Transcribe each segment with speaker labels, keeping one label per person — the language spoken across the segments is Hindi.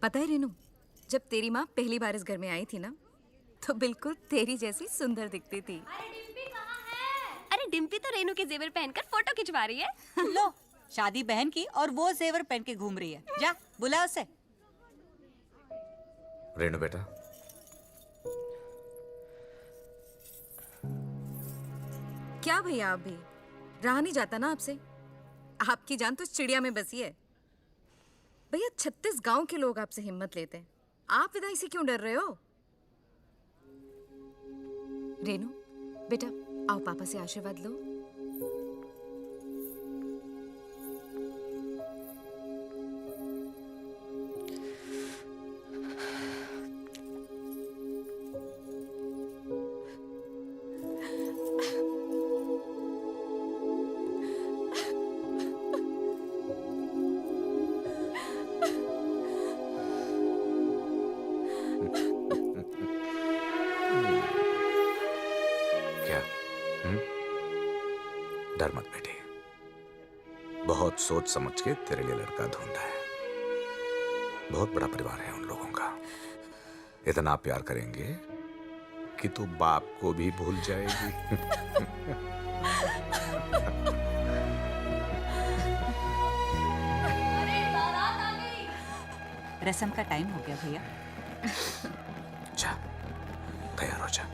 Speaker 1: पता है रेनू, जब तेरी माँ पहली बार इस घर में आई थी ना, तो बिल्कुल तेरी जैसी सुंदर दिखती थी।
Speaker 2: अरे डिम्पी तो रेनू के जेवर पहनकर फोटो खिंचवा रही है।
Speaker 3: लो, शादी बहन की और वो जेवर पहन के घूम रही है। जा बुला उसे।
Speaker 4: रेनू बेटा,
Speaker 1: क्या भैया, आप भी रहा नहीं जाता ना आपसे। आपकी जान तो चिड़िया में बसी है। भैया 36 गांव के लोग आपसे हिम्मत लेते हैं, आप विदाई से क्यों डर रहे हो? रेनू बेटा, आओ पापा से आशीर्वाद लो।
Speaker 4: क्या? डर मत बेटी, बहुत सोच समझ के तेरे लिए लड़का ढूंढा है। बहुत बड़ा परिवार है उन लोगों का। इतना प्यार करेंगे कि तू बाप को भी भूल जाएगी।
Speaker 3: रस्म का टाइम हो गया भैया।
Speaker 4: जा, तैयार हो जा।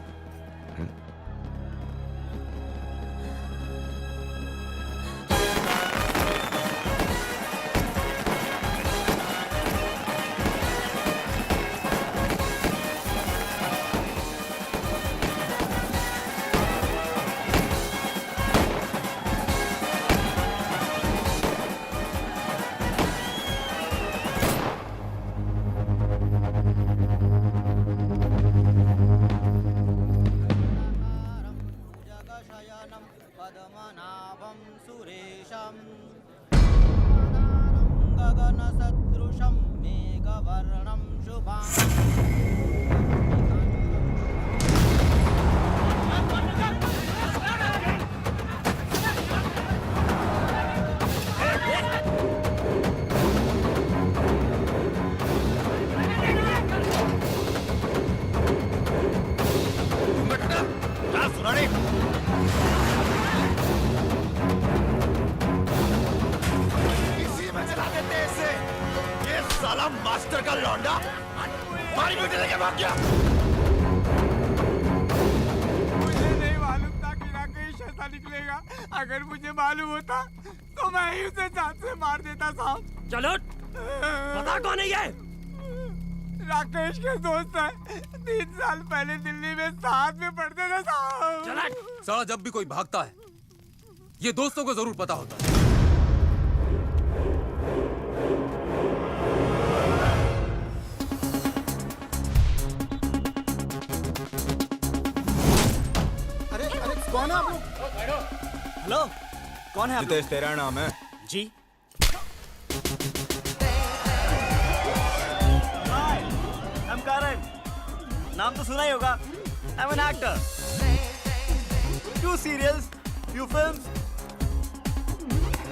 Speaker 5: पद्मनाभं सुरेशं गगनसदृशं मेघवर्णं शुभां।
Speaker 6: साला मास्टर का लौंडा मारी बेटे लेके भाग गया।
Speaker 7: मुझे नहीं मालूम था कि राकेश ऐसा निकलेगा। अगर मुझे मालूम होता तो मैं ही उसे जान से मार देता साहब।
Speaker 6: चलो बता कौन है ये?
Speaker 7: राकेश के दोस्त है, 3 साल पहले दिल्ली में साथ में पढ़ते थे साहब।
Speaker 6: चला
Speaker 8: साला जब भी कोई भागता है ये दोस्तों को जरूर पता होता है।
Speaker 7: कौन है आप लोग?
Speaker 5: हेलो, कौन है आप?
Speaker 6: जितेश तेरा नाम है?
Speaker 5: जी। Hi, I am Karan. नाम तो सुना ही होगा। I am an actor. 2 serials, few films.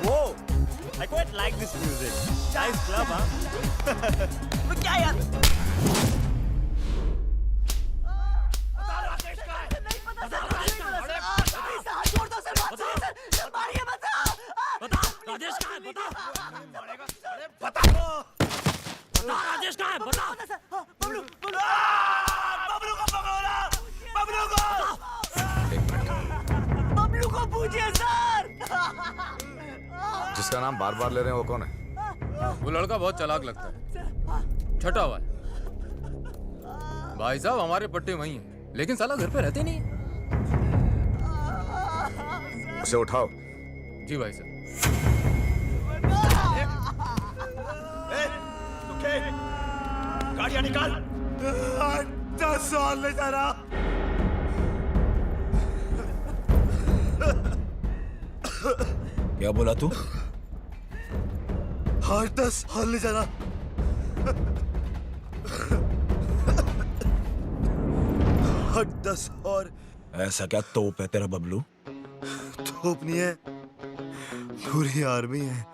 Speaker 5: Whoa, I quite like this music. Nice club, huh? तो क्या यार?
Speaker 6: राजेश कहाँ है? बता। राजेश कहाँ है? बता। बबलू को पकड़ो ना। बबलू को पूछिए सर।
Speaker 4: जिसका नाम बार बार ले रहे हैं वो कौन है?
Speaker 8: वो लड़का बहुत चालाक लगता है, छटा हुआ है। भाई साहब हमारे पट्टे वही हैं, लेकिन साला घर पे रहते नहीं है।
Speaker 4: उसे उठाओ।
Speaker 8: जी भाई साहब।
Speaker 6: गाड़ियां निकाल।
Speaker 7: 10 साल ले जा रहा।
Speaker 6: क्या बोला तू?
Speaker 7: 10 साल ले जाना। 10 और।
Speaker 6: ऐसा क्या तोप है तेरा बबलू?
Speaker 7: तोप नहीं है, पूरी आर्मी है।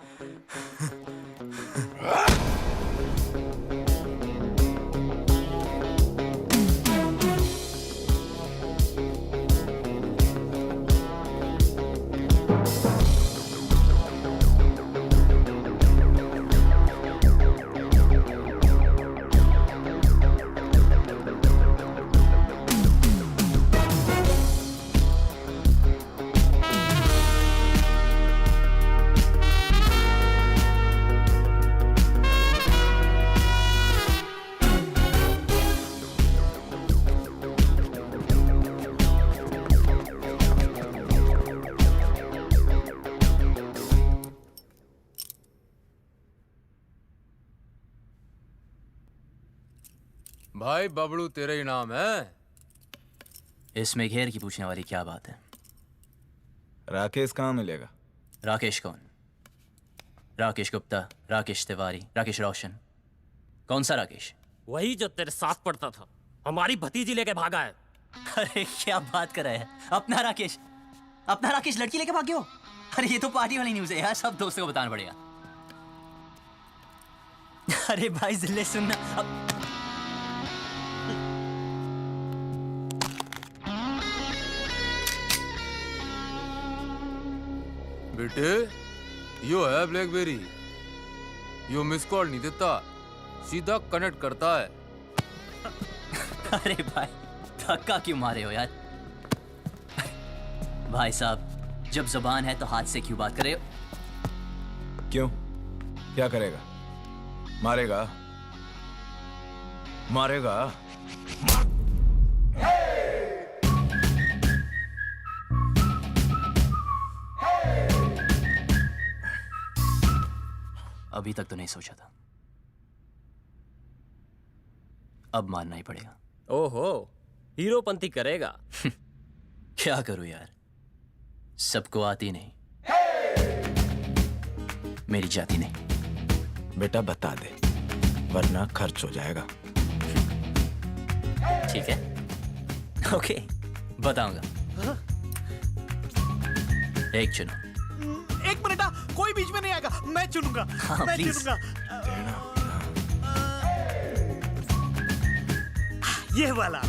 Speaker 8: भाई बबलू तेरे ही नाम है।
Speaker 9: इसमें घेर की पूछने वाली क्या बात है?
Speaker 6: राकेश कहाँ मिलेगा?
Speaker 9: राकेश कौन? राकेश गुप्ता, राकेश तिवारी, राकेश रोशन? कौन सा राकेश?
Speaker 10: वही जो तेरे साथ पढ़ता था, हमारी भतीजी लेके भागा है।
Speaker 9: अरे क्या बात कर रहे हैं? अपना राकेश लड़की लेके भाग गया हो? अरे ये तो पार्टी वाली न्यूज़ है यार, सब दोस्तों को बताना पड़ेगा। अरे भाई जिले सुनना
Speaker 8: बेटे यो है ब्लैकबेरी, यो मिस कॉल नहीं देता, सीधा कनेक्ट करता है।
Speaker 9: अरे भाई धक्का क्यों मारे हो यार? भाई साहब जब जुबान है तो हाथ से क्यों बात करे हो?
Speaker 6: क्यों? क्या करेगा? मारेगा? मारेगा?
Speaker 9: अभी तक तो नहीं सोचा था, अब मानना ही पड़ेगा।
Speaker 10: ओहो, हीरोपंती करेगा।
Speaker 9: क्या करूं यार, सबको आती नहीं, मेरी जाती नहीं।
Speaker 6: बेटा बता दे, वरना खर्च हो जाएगा।
Speaker 9: ठीक है, ओके बताऊंगा। एक चुनो।
Speaker 5: एक मिनट, कोई बीच में नहीं आएगा, मैं चुनूंगा।
Speaker 9: हाँ,
Speaker 5: मैं
Speaker 9: please.
Speaker 5: चुनूंगा। ये वाला।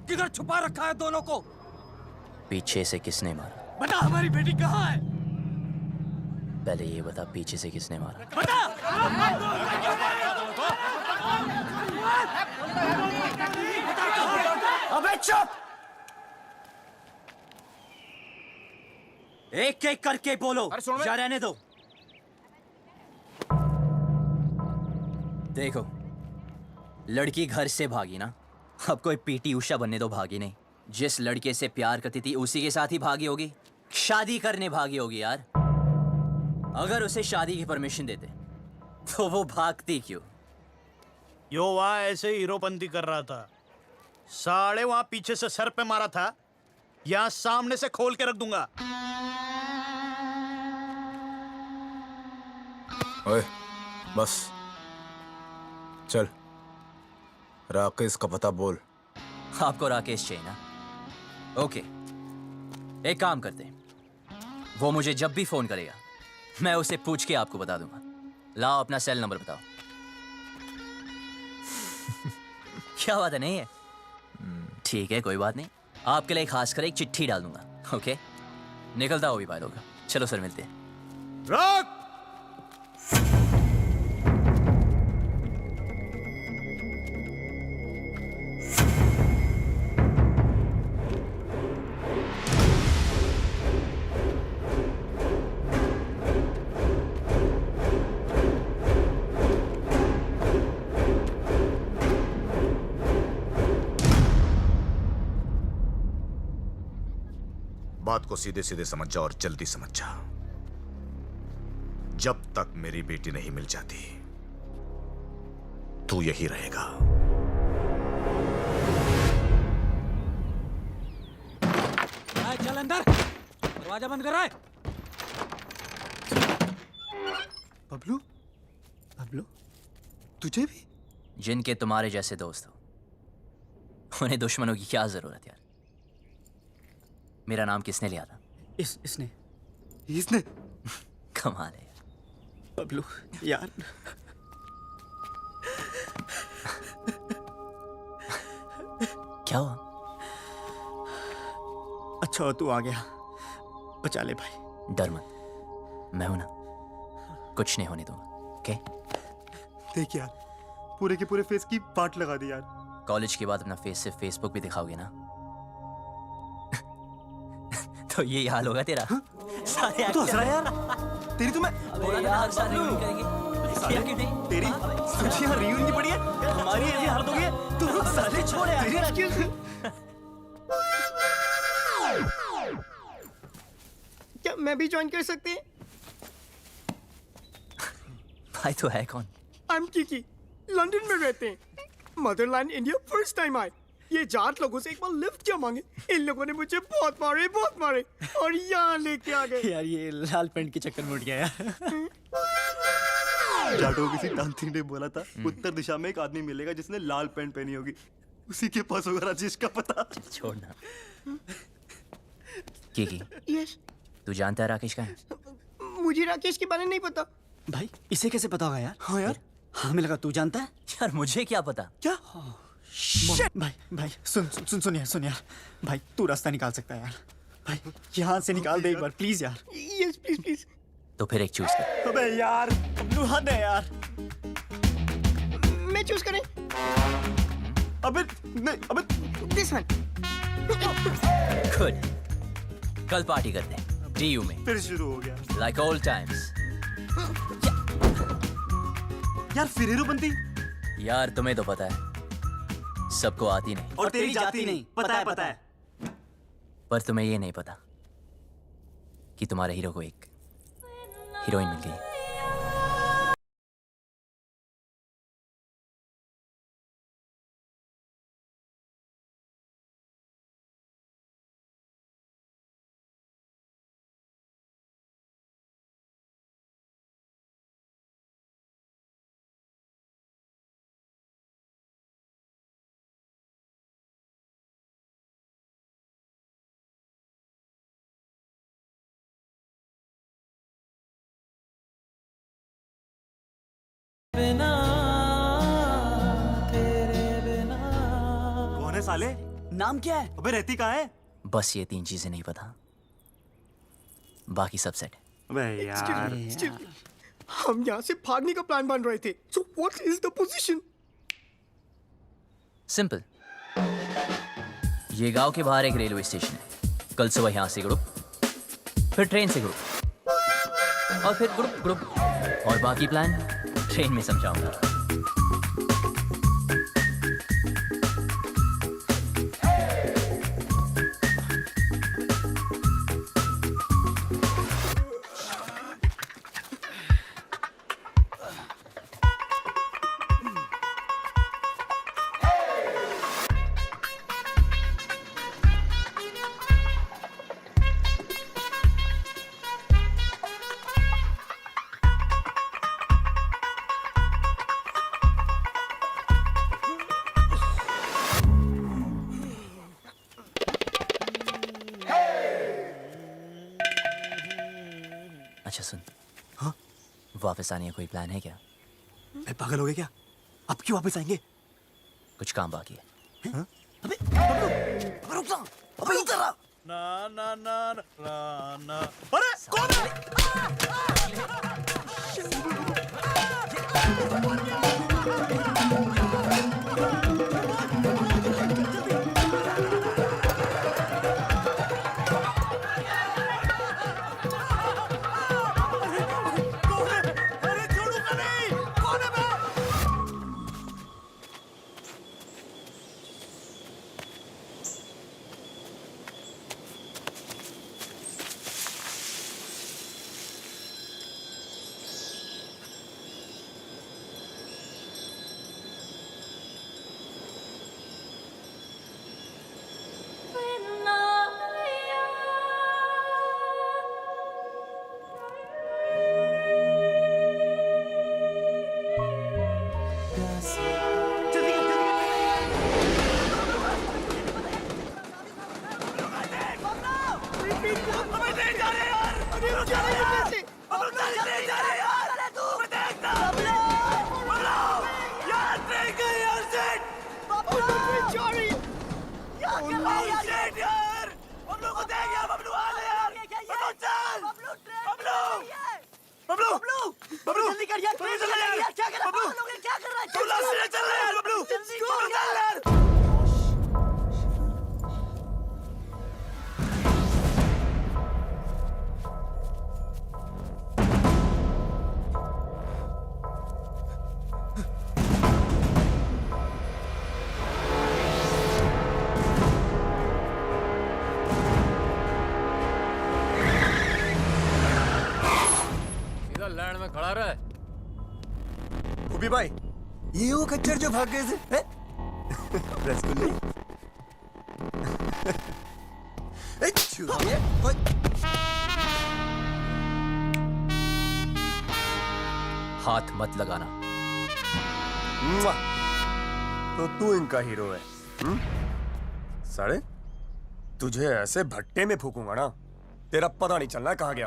Speaker 10: किधर छुपा रखा है दोनों को?
Speaker 9: पीछे से किसने मारा?
Speaker 10: बता, हमारी बेटी कहाँ है?
Speaker 9: पहले ये बता, पीछे से किसने मारा?
Speaker 10: बता!
Speaker 9: अबे चुप! एक एक करके बोलो, या रहने दो। देखो, लड़की घर से भागी ना, अब कोई पीटी उषा बनने दो भागी नहीं। जिस लड़के से प्यार करती थी उसी के साथ ही भागी होगी। शादी करने भागी होगी यार। अगर उसे शादी की परमिशन देते तो वो भागती क्यों?
Speaker 6: यो वहाँ ऐसे ही हीरोपंती कर रहा था। साले वहाँ पीछे से सर पे मारा था, यहाँ सामने से खोल के रख दूंगा।
Speaker 4: ओए, बस चल, राकेश का पता बोल।
Speaker 9: आपको राकेश चाहिए ना? ओके, एक काम करते हैं, वो मुझे जब भी फोन करेगा मैं उसे पूछ के आपको बता दूंगा। लाओ अपना सेल नंबर बताओ। क्या बात है, नहीं है? ठीक है, कोई बात नहीं, आपके लिए खास कर एक चिट्ठी डाल दूंगा। ओके, निकलता हो भी पाए होगा। चलो सर, मिलते हैं।
Speaker 6: रॉक!
Speaker 4: बात को सीधे सीधे समझ जा और जल्दी समझ जा। जब तक मेरी बेटी नहीं मिल जाती तू यही रहेगा।
Speaker 7: चल अंदर, दरवाजा बंद कर रहा है। बबलू, बबलू, तुझे भी?
Speaker 9: जिनके तुम्हारे जैसे दोस्त हो उन्हें दुश्मनों की क्या जरूरत यार। मेरा नाम किसने लिया था?
Speaker 7: इसने
Speaker 9: कमाल है यार।
Speaker 7: बबलू यार,
Speaker 9: क्या हुआ?
Speaker 7: अच्छा तू आ गया, बचा ले भाई।
Speaker 9: डर मत, मैं हूं ना, कुछ नहीं होने दूंगा। ओके?
Speaker 7: देख यार, पूरे के पूरे फेस की पार्ट लगा दी यार।
Speaker 9: कॉलेज के बाद अपना फेस सिर्फ फेसबुक भी दिखाओगे ना तो ये हाल होगा तेरा। सारे
Speaker 7: तो हंस रहा है यार, तेरी तो मैं
Speaker 9: यार सारे रियूनियन करेंगे। क्या क्यों नहीं?
Speaker 7: तेरी सोची यार रियूनियन की पड़ी है, हमारी ऐसी हालत हो गई है। तू साले छोड़ यार। क्या मैं भी ज्वाइन कर सकती हूँ?
Speaker 9: भाई तो है कौन?
Speaker 7: आई एम किकी, लंदन में रहते हैं। मदरलैंड इंडिया फर्स्ट टाइम आए। ये जाट लोगों से एक बार लिफ्ट क्या मांगे, इन लोगों ने मुझे बहुत मारे और यहाँ लेके आ गए।
Speaker 5: यार ये लाल पेंट के चक्कर में उठ गया यार।
Speaker 7: जाटों की सिद्धांति ने बोला था उत्तर दिशा में एक आदमी मिलेगा जिसने लाल पैंट पहनी होगी, उसी के पास होगा राजेश का पता।
Speaker 9: छोड़ना। की
Speaker 7: यस,
Speaker 9: तू जानता है राकेश का है?
Speaker 7: मुझे राकेश के बारे में नहीं पता।
Speaker 5: भाई इसे कैसे पता होगा यार?
Speaker 7: हाँ यार,
Speaker 5: हमें लगा तू जानता है।
Speaker 9: यार मुझे क्या पता?
Speaker 7: क्या?
Speaker 5: भाई सुन यार, भाई तू रास्ता निकाल सकता है यार। भाई यहाँ से निकाल दे एक बार प्लीज यार।
Speaker 7: Yes please.
Speaker 9: तो फिर एक चूज कर।
Speaker 7: अबे यार, तू हद है यार। मैं चूज करें? अबे नहीं, अबे दिस वन।
Speaker 9: गुड, कल पार्टी करते हैं डीयू में।
Speaker 7: फिर शुरू हो गया
Speaker 9: लाइक ओल्ड टाइम्स।
Speaker 7: यार, फिर हीरोपंती।
Speaker 9: यार तुम्हें तो पता है सबको आती नहीं,
Speaker 7: और तेरी जाती नहीं। पता है।
Speaker 9: पर तुम्हें ये नहीं पता कि तुम्हारे हीरो को एक हीरोइन मिल गई।
Speaker 7: कौन है साले?
Speaker 5: नाम क्या है?
Speaker 7: अबे रहती कहाँ है?
Speaker 9: बस ये 3 चीजें नहीं पता, बाकी सब सेट है।
Speaker 7: अबे यार, हम यहाँ से भागने का प्लान बन रहे थे। So what is the position?
Speaker 9: Simple, ये गांव के बाहर एक रेलवे स्टेशन है। कल सुबह यहाँ से ग्रुप, फिर ट्रेन से ग्रुप, और फिर ग्रुप, और बाकी प्लान ट्रेन में समझाऊंगा। वापस आने का कोई प्लान है क्या?
Speaker 5: मैं पागल हो गया क्या? अब क्यों वापस आएंगे?
Speaker 9: कुछ काम बाकी है।
Speaker 5: अबे रुक जा, अबे इधर आ।
Speaker 6: ना ना ना ना ना। अरे कौन है? अरे छोड़ूंगा नहीं। कौन है मैं?
Speaker 8: सीधा लैंड में खड़ा रहा है।
Speaker 5: गोभी भाई, ये वो खच्चर जो भाग गए थे, हैं? रसगुल्ले? छुरिए, ओए।
Speaker 9: हाथ मत लगाना।
Speaker 5: मुआ। तो तू इनका हीरो है, साले? तुझे ऐसे भट्टे में फूकूंगा ना, तेरा पता नहीं चलना कहाँ गया।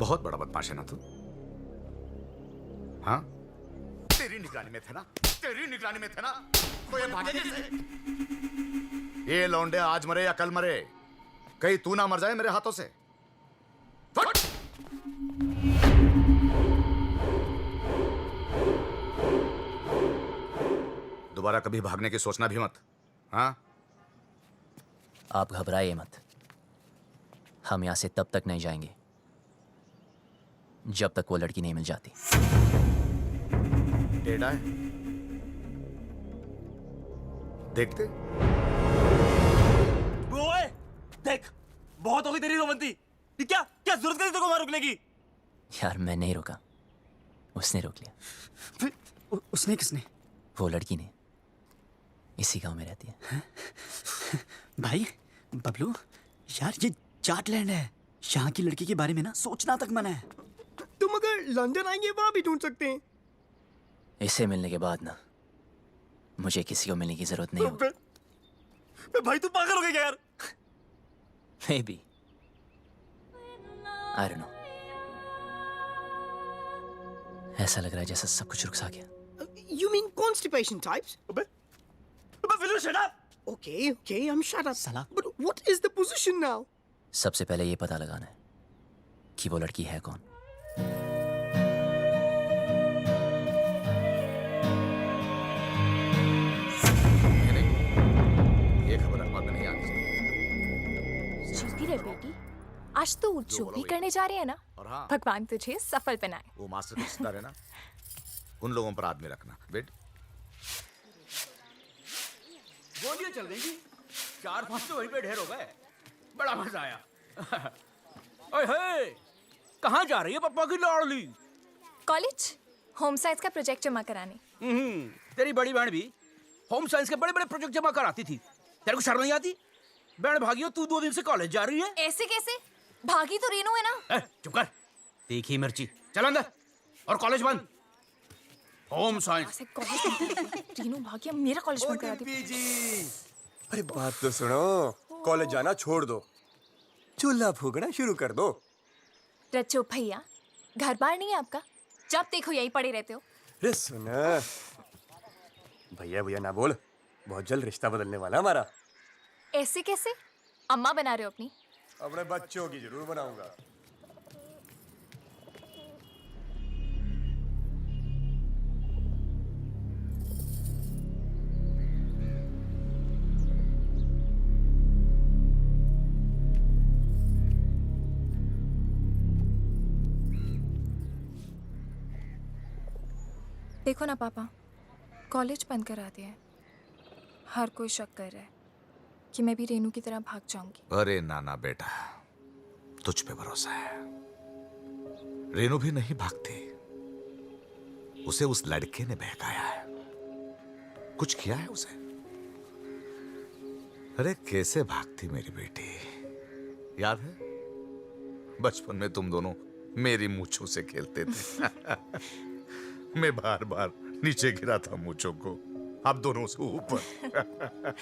Speaker 4: बहुत बड़ा बदमाश है ना तू? हाँ? तेरी निगरानी में थे ना? तेरी निगरानी में थे ना? तो ये भागे कैसे? ये लौंडे आज मरे या कल मरे, कहीं तू ना मर जाए मेरे हाथों से। फट! दोबारा कभी भागने की सोचना भी मत। हाँ?
Speaker 9: आप घबराइए मत। हम यहां से तब तक नहीं जाएंगे जब तक वो लड़की नहीं मिल जाती।
Speaker 4: टेढ़ा है, देखते।
Speaker 5: ओए, देख, बहुत हो गई तेरी रोमंती। क्या क्या जरूरत करी तेरे को वहां रुकने की?
Speaker 9: यार मैं नहीं रुका, उसने रोक लिया।
Speaker 7: उसने किसने?
Speaker 9: वो लड़की ने। इसी गांव में रहती है।
Speaker 7: भाई बबलू, यार ये जाटलैंड है, यहाँ की लड़की के बारे में ना सोचना तक मना है। तुम अगर लंदन आएंगे वहां भी ढूंढ सकते हैं।
Speaker 9: इसे मिलने के बाद ना मुझे किसी को मिलने की जरूरत नहीं होगी।
Speaker 5: भाई तू पागल हो गया क्या यार?
Speaker 9: Maybe. I don't know. ऐसा लग रहा है जैसे सब कुछ रुक सा गया।
Speaker 7: You mean constipation types?
Speaker 5: अबे will you shut up?
Speaker 7: Okay, I'm shut up. Salah. But what is the position now?
Speaker 9: सबसे पहले ये पता लगाना है कि वो लड़की है कौन।
Speaker 4: ये खबर अखबार में नहीं आनी चाहिए।
Speaker 2: जल्दी रे बेटी, आज तो जो भी करने जा रहे हैं ना,
Speaker 4: और हाँ,
Speaker 2: भगवान तुझे सफल बनाए।
Speaker 4: वो मास्टर के रिश्तेदार है ना, उन लोगों पर आदमी रखना। बेट
Speaker 11: गोलियां चल रही थी, 4-5 तो वहीं पे ढेर हो गए। बड़ा मजा आया। ओए हे, कहाँ जा रही है पप्पा की लाडली?
Speaker 2: कॉलेज होम साइंस का प्रोजेक्ट जमा कराने।
Speaker 11: तेरी बड़ी बहन भी होम साइंस के बड़े बड़े प्रोजेक्ट जमा कराती थी। तेरे को शर्म नहीं आती? बहन भागी हो, तू 2 दिन से कॉलेज जा रही है।
Speaker 2: ऐसे कैसे? भागी तो रेनू है ना।
Speaker 11: चुप कर, तीखी मिर्ची। चल अंदर, और कॉलेज बंद। Home science.
Speaker 2: रीनू भाग्य मेरा कॉलेज बंद करा दी।
Speaker 12: अरे बात तो सुनो, कॉलेज जाना छोड़ दो, चूल्हा फूकना शुरू कर दो।
Speaker 2: रच्चो भैया, घर बार नहीं है आपका? जब देखो यहीं पड़े रहते हो।
Speaker 12: अरे सुना, भैया भैया ना बोल, बहुत जल्द रिश्ता बदलने वाला हमारा।
Speaker 2: ऐसे कैसे? अम्मा बना रहे हो अपनी?
Speaker 12: अपने बच्चों की जरूर बनाऊंगा।
Speaker 2: देखो ना पापा, कॉलेज बंद करा दिया है। हर कोई शक कर रहा है कि मैं भी रेनू की तरह भाग जाऊंगी।
Speaker 4: अरे नाना बेटा, तुझ पे भरोसा है। रेनू भी नहीं भागती, उसे उस लड़के ने बहकाया है, कुछ किया है उसे। अरे कैसे भागती मेरी बेटी, याद है बचपन में तुम दोनों मेरी मूंछों से खेलते थे। मैं बार बार नीचे गिरा था मूंछों को, आप दोनों से ऊपर।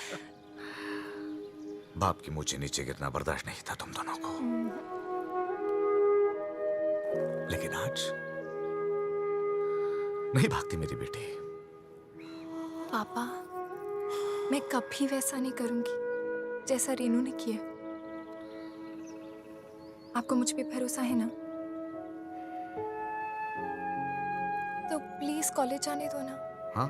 Speaker 4: बाप की मूंछें नीचे गिरना बर्दाश्त नहीं था तुम दोनों को, लेकिन आज नहीं भागती मेरी बेटी।
Speaker 2: पापा, मैं कभी वैसा नहीं करूंगी जैसा रेनू ने किया। आपको मुझ पे भरोसा है ना? तो प्लीज कॉलेज जाने दो ना।
Speaker 4: हाँ,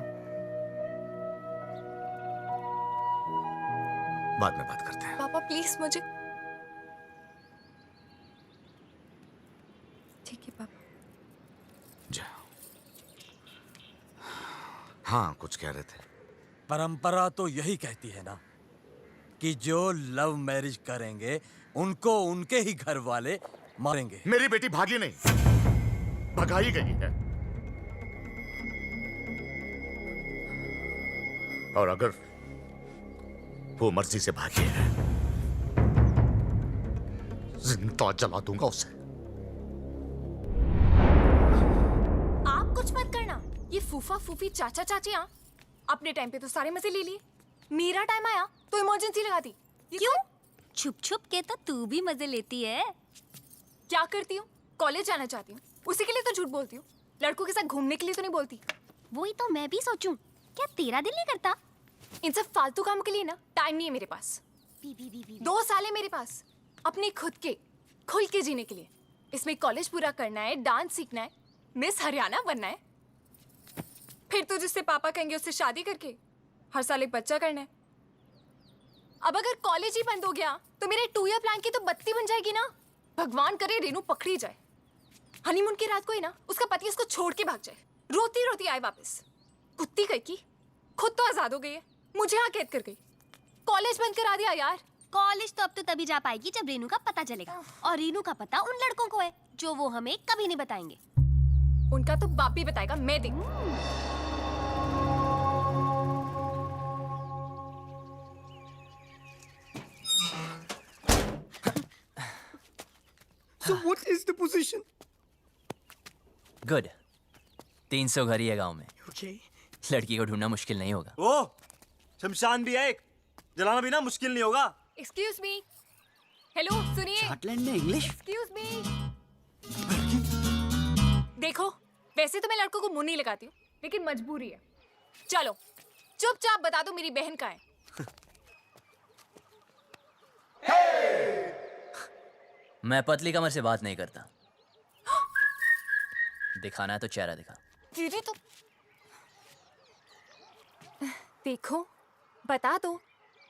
Speaker 4: बाद में बात करते हैं।
Speaker 2: पापा प्लीज मुझे। ठीक है पापा।
Speaker 4: जा। हाँ, कुछ कह रहे थे।
Speaker 13: परंपरा तो यही कहती है ना कि जो लव मैरिज करेंगे उनको उनके ही घर वाले मारेंगे।
Speaker 4: मेरी बेटी भागी नहीं, भगाई गई है। और अगर वो मर्जी से भागी है, जिंदा जला दूंगा उसे।
Speaker 2: आप कुछ मत करना। ये फूफा फूफी चाचा चाचियां अपने टाइम पे तो सारे मजे ले लिए। मेरा टाइम आया तो इमरजेंसी लगा दी। क्यों?
Speaker 14: छुप छुप के तो तू भी मजे लेती है।
Speaker 2: क्या करती हूँ? कॉलेज जाना चाहती हूँ, उसी के लिए तो झूठ बोलती हूँ। लड़कों के साथ घूमने के लिए तो नहीं बोलती।
Speaker 14: वही तो मैं भी सोचूं, क्या तेरा दिल नहीं करता?
Speaker 2: इन सब फालतू काम के लिए ना टाइम नहीं है मेरे पास। 2 साल है मेरे पास अपने खुद के खुल के जीने के लिए। इसमें कॉलेज पूरा करना है, डांस सीखना है, मिस हरियाणा बनना है, फिर तो जिससे पापा कहेंगे उससे शादी करके हर साल एक बच्चा करना है। अब अगर कॉलेज ही बंद हो गया तो मेरे 2 ईयर प्लान की तो बत्ती बन जाएगी ना। भगवान करे रेनू पकड़ी जाए, हनीमून की रात को ही ना उसका पति उसको छोड़ के भाग जाए, रोती रोती आए वापस। कुत्ती कह की खुद तो आजाद हो गई है, मुझे यहाँ कैद कर गई। कॉलेज बंद करा दिया यार।
Speaker 14: कॉलेज तो अब तो तभी जा पाएगी जब रेनू का पता चलेगा, और रेनू का पता उन लड़कों को है जो वो हमें कभी नहीं बताएंगे।
Speaker 2: उनका तो बाप भी बताएगा, मैं देखूं।
Speaker 7: So what is the position?
Speaker 9: Good. 300 घर ही है गांव में।
Speaker 7: Okay.
Speaker 9: लड़की को ढूंढना मुश्किल नहीं होगा।
Speaker 5: ओ, शमशान भी है एक, जलाना भी ना मुश्किल नहीं होगा।
Speaker 2: Excuse me. हेलो सुनिए।
Speaker 5: स्कॉटलैंड में इंग्लिश।
Speaker 2: Excuse me. देखो, वैसे तो मैं लड़कों को मुंह नहीं लगाती हूँ, लेकिन मजबूरी है। चलो चुपचाप बता दो मेरी बहन कहाँ है।
Speaker 9: मैं पतली कमर से बात नहीं करता। दिखाना है तो चेहरा दिखा।
Speaker 2: दीदी तो देखो, बता दो,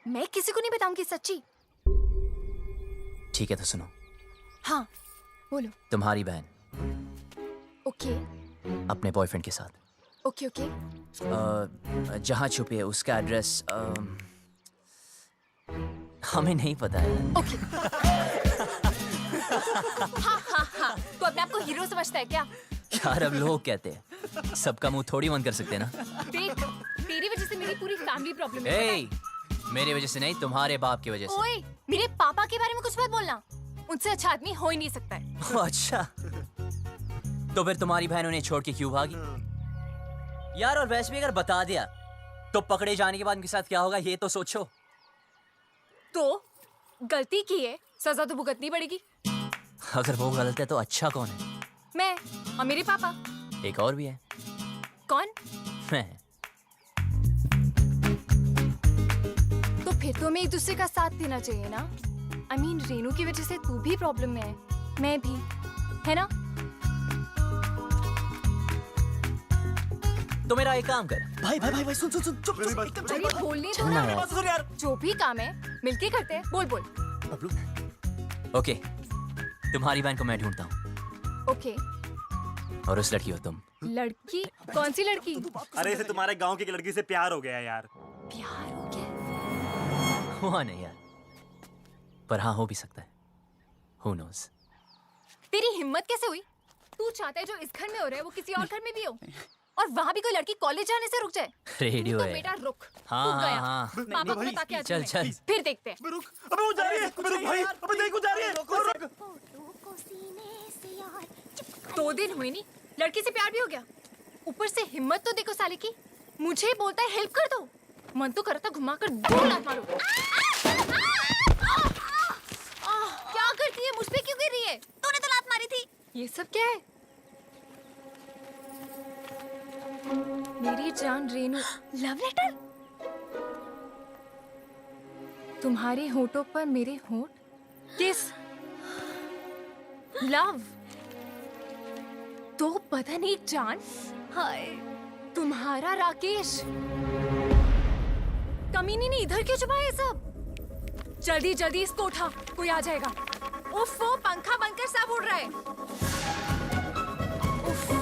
Speaker 2: मैं किसी को नहीं बताऊंगी सच्ची।
Speaker 9: ठीक है तो सुनो।
Speaker 2: हाँ बोलो।
Speaker 9: तुम्हारी बहन
Speaker 2: ओके
Speaker 9: अपने बॉयफ्रेंड के साथ
Speaker 2: ओके ओके
Speaker 9: जहाँ छुपी है उसका एड्रेस हमें नहीं पता है।
Speaker 2: ओके। हाँ हाँ हाँ, तो अपने आप को हीरो समझता है क्या?
Speaker 9: यार अब लोग कहते हैं, सबका मुंह थोड़ी बंद कर सकते हैं ना।
Speaker 2: देख, तेरी वजह से मेरी पूरी फैमिली प्रॉब्लम है।
Speaker 9: ए, मेरी वजह से नहीं, तुम्हारे बाप की वजह से।
Speaker 2: ओए, मेरे पापा के बारे में कुछ मत बोलना, उनसे अच्छा आदमी हो ही नहीं सकता है।
Speaker 9: अच्छा, तो फिर तुम्हारी बहन उन्हें छोड़ के क्यों भागी? यार और वैसे भी अगर बता दिया तो पकड़े जाने के बाद उनके साथ क्या होगा ये तो सोचो।
Speaker 2: तो गलती की है, सजा तो भुगतनी पड़ेगी।
Speaker 9: अगर वो गलत है तो अच्छा कौन है?
Speaker 2: मैं और मेरे पापा।
Speaker 9: एक और भी है।
Speaker 2: कौन?
Speaker 9: मैं।
Speaker 2: तो फिर तो हमें एक दूसरे का साथ देना चाहिए ना। I mean, रेनू की वजह से तू भी प्रॉब्लम में है, मैं भी, है ना?
Speaker 9: तो मेरा एक काम कर।
Speaker 5: भाई भाई भाई भाई सुन सुन सुन चुप चुप एकदम
Speaker 2: अरे बोलने दो
Speaker 9: सुनना
Speaker 2: ना।
Speaker 9: यार।
Speaker 5: सुन यार।
Speaker 2: जो भी काम है मिलके करते हैं। बोल बोल।
Speaker 5: बबलू
Speaker 9: ओके, तुम्हारी बहन को मैं ढूंढता हूँ
Speaker 2: ओके।
Speaker 9: और उस लड़की हो तुम।
Speaker 2: लड़की? कौन सी लड़की?
Speaker 5: अरे इसे तुम्हारे गांव की एक लड़की से प्यार हो गया है यार।
Speaker 2: प्यार हो गया?
Speaker 9: हुआ नहीं यार, पर हाँ हो भी सकता है। Who knows?
Speaker 2: तेरी हिम्मत कैसे हुई? तू चाहता है जो इस घर में हो रहा है वो किसी और घर में भी हो, और वहाँ भी कोई लड़की कॉलेज जाने से रुक जाए।
Speaker 9: रेडियो
Speaker 2: तो
Speaker 9: है।
Speaker 2: बेटा रुक।
Speaker 9: हाँ,
Speaker 2: तू
Speaker 9: हाँ,
Speaker 2: गया।
Speaker 9: हाँ।
Speaker 2: पापा को बता के आती
Speaker 9: चल,
Speaker 2: हूँ मैं।
Speaker 9: चल।
Speaker 2: फिर देखते हैं।
Speaker 5: रुक, अबे वो जा रही है। अबे रुक भाई, अबे देख वो जा रही है। रुक।
Speaker 2: 2 दिन हुए नहीं, लड़की से प्यार भी हो गया। ऊपर से हिम्मत तो देखो साले की। मुझे बोलता है हेल्प कर दो, मन तो करता घुमा कर 2 लात मारूं। क्या करती है? मुझ पे क्यों गिर रही है?
Speaker 14: तूने तो लात मारी थी।
Speaker 2: ये सब क्या है? मेरी जान रेनू।
Speaker 14: Love letter?
Speaker 2: तुम्हारे होठों पर मेरे होठ, किस, लव। तो पता नहीं जान।
Speaker 14: हाय,
Speaker 2: तुम्हारा राकेश। कमीनी ने इधर क्यों छुपाया ये सब? जल्दी जल्दी इसको उठा, कोई आ जाएगा। उफ़ो, पंखा बनकर सब उड़ रहा है। उफ़ो।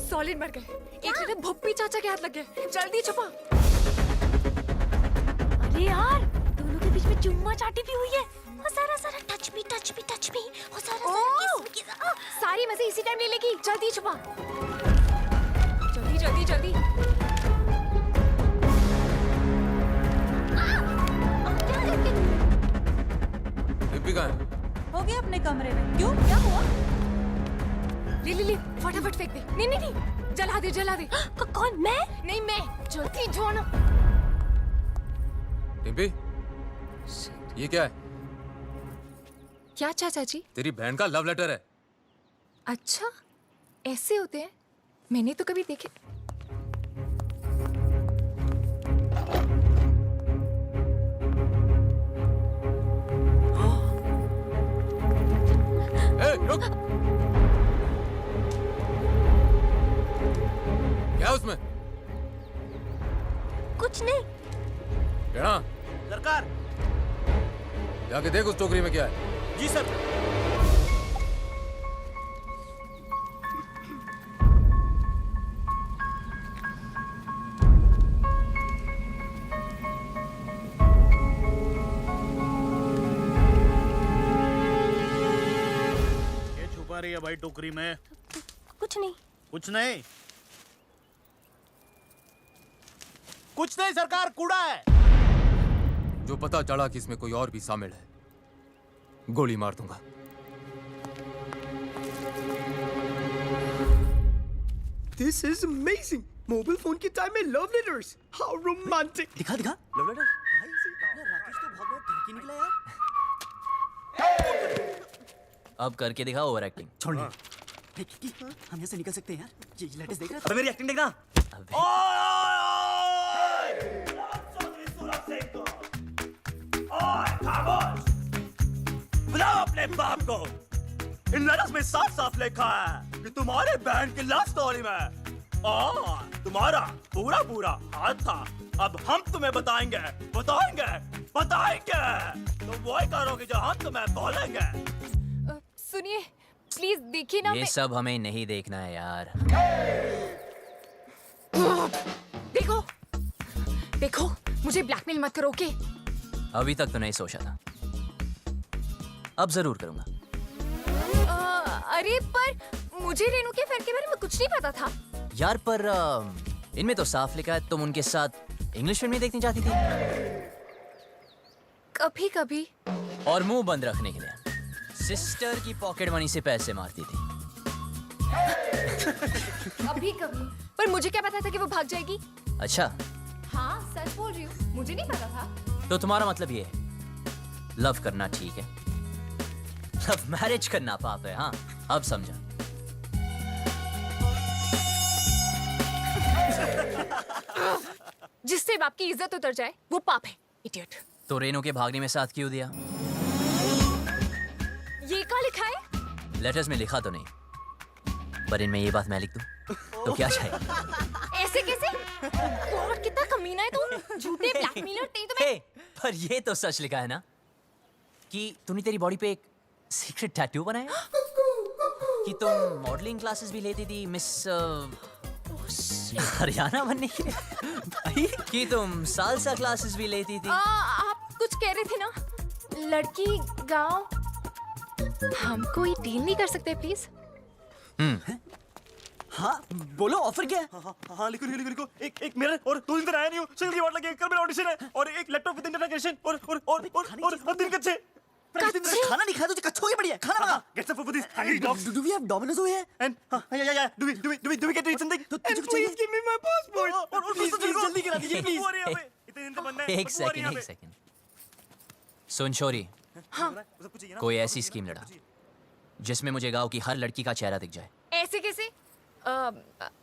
Speaker 2: सॉलिड मर गए। एक मिनट, भुप्पी चाचा के हाथ लग गए। जल्दी छुपा।
Speaker 14: अरे यार, दोनों के बीच में चुम्मा चाटी भी हुई है। और सारा सारा टच मी और सारा किस
Speaker 2: सारी मजे इसी टाइम ले लेगी। जल्दी छुपा, जल्दी जल्दी जल्दी।
Speaker 8: दीपिका है।
Speaker 3: हो गया अपने कमरे में। क्यों, क्या हुआ?
Speaker 2: ले फटाफट फेंक दे। नहीं नहीं नहीं, जला दे जला दे।
Speaker 14: कौन? मैं?
Speaker 2: नहीं मैं। जल्दी जो ना।
Speaker 8: डिम्पी, ये क्या है?
Speaker 2: क्या चाचा जी?
Speaker 8: तेरी बहन का लव लेटर है।
Speaker 2: अच्छा, ऐसे होते हैं? मैंने तो कभी देखे।
Speaker 8: रुक। क्या है उसमें?
Speaker 14: कुछ नहीं।
Speaker 8: क्या?
Speaker 5: सरकार।
Speaker 8: जाके देख उस टोकरी में क्या है।
Speaker 5: जी सर।
Speaker 6: ये छुपा रही है भाई टोकरी में?
Speaker 14: कुछ नहीं।
Speaker 6: कुछ नहीं? कुछ नहीं सरकार, कूड़ा है।
Speaker 8: जो पता चला कि इसमें कोई और भी शामिल है, गोली मार दूंगा।
Speaker 7: This is amazing. Mobile phone के टाइम में लव लेटर्स. How romantic.
Speaker 5: दिखा दिखा लव लेटर। भाई राकेश तो बहुत बड़ा ठरकी निकला यार।
Speaker 9: अब करके दिखा ओवर एक्टिंग।
Speaker 5: छोड़ नहीं। हम यहाँ से निकल सकते हैं यार। ये लेटेस्ट देख रहा है? अबे मेरी एक्टिंग देखना।
Speaker 11: बुलाओ अपने बाप को। इन लेटर्स में साफ साफ लिखा है कि तुम्हारे बहन की लव स्टोरी में तुम्हारा पूरा पूरा हाथ था। अब हम तुम्हें बताएंगे बताएंगे बताएंगे। तुम वही करोगे जो हम तुम्हें बोलेंगे।
Speaker 2: सुनिए प्लीज, देखिए ना।
Speaker 9: ये सब हमें नहीं देखना है यार।
Speaker 2: देखो देखो, मुझे ब्लैकमेल मत करो, ओके?
Speaker 9: अभी तक तो नहीं सोचा था, अब जरूर करूंगा।
Speaker 2: अरे पर मुझे रेनू के अफेयर के बारे में कुछ नहीं पता था।
Speaker 9: यार पर इनमें तो साफ लिखा है तुम उनके साथ इंग्लिश फिल्में देखनी चाहती थी।
Speaker 2: कभी कभी।
Speaker 9: और मुंह बंद रखने के लिए सिस्टर की पॉकेट मनी से पैसे मारती थी।
Speaker 2: कभी कभी। पर मुझे क्या पता था कि वो भाग जाएगी?
Speaker 9: अच्छा,
Speaker 2: हाँ सच बोल रही हूँ, मुझे नहीं पता था।
Speaker 9: तो तुम्हारा मतलब ये है लव करना ठीक है, लव मैरिज करना पाप है। हाँ, अब समझा।
Speaker 2: जिससे बाप की इज्जत उतर जाए वो पाप है, इडियट।
Speaker 9: तो रेनू के भागने में साथ क्यों दिया?
Speaker 2: ये क्या लिखा है?
Speaker 9: लेटर्स में लिखा तो नहीं, पर इनमें ये बात मैं लिख दूं तो क्या चाहिए?
Speaker 2: ऐसे कैसे? गॉड कितना कमीना है तू, झूठे ब्लैकमेलर तेरी तो मैं।
Speaker 9: हे, पर ये तो सच लिखा है ना कि तूने तेरी बॉडी पे एक सीक्रेट टैटू बनाया, कि तुम मॉडलिंग क्लासेस भी लेती थी मिस हरियाणा बनने के लिए, भाई कि तुम सालसा क्लासेस भी लेती थी।
Speaker 2: आप कुछ कह रहे थे ना, लड़की गांव। हम कोई डील नहीं कर सकते प्लीज?
Speaker 5: हाँ बोलो, ऑफर क्या है? हाँ लिखो लिखो लिखो। एक मिरर और 2 दिन तक आया नहीं हूँ, सिंगल की वाट लगी, कल मेरा ऑडिशन है, और एक लैपटॉप विद इंटरनेट कनेक्शन, और 3 कच्चे। खाना नहीं खाया तुझे, कच्चों की बढ़िया खाना बना। Get some food for these hungry dogs. Do we have Domino's over here? And yeah. Do we get to eat something? तो तुझे please give me my passport. और please जल्दी करा दीजिए please. इतने दिन से बनना है।
Speaker 9: एक सेकंड। सुन शोरी, कोई ऐसी स्कीम लड़ा जिसमें मुझे गांव की हर लड़की का चेहरा दिख जाए।
Speaker 2: ऐसे कैसे?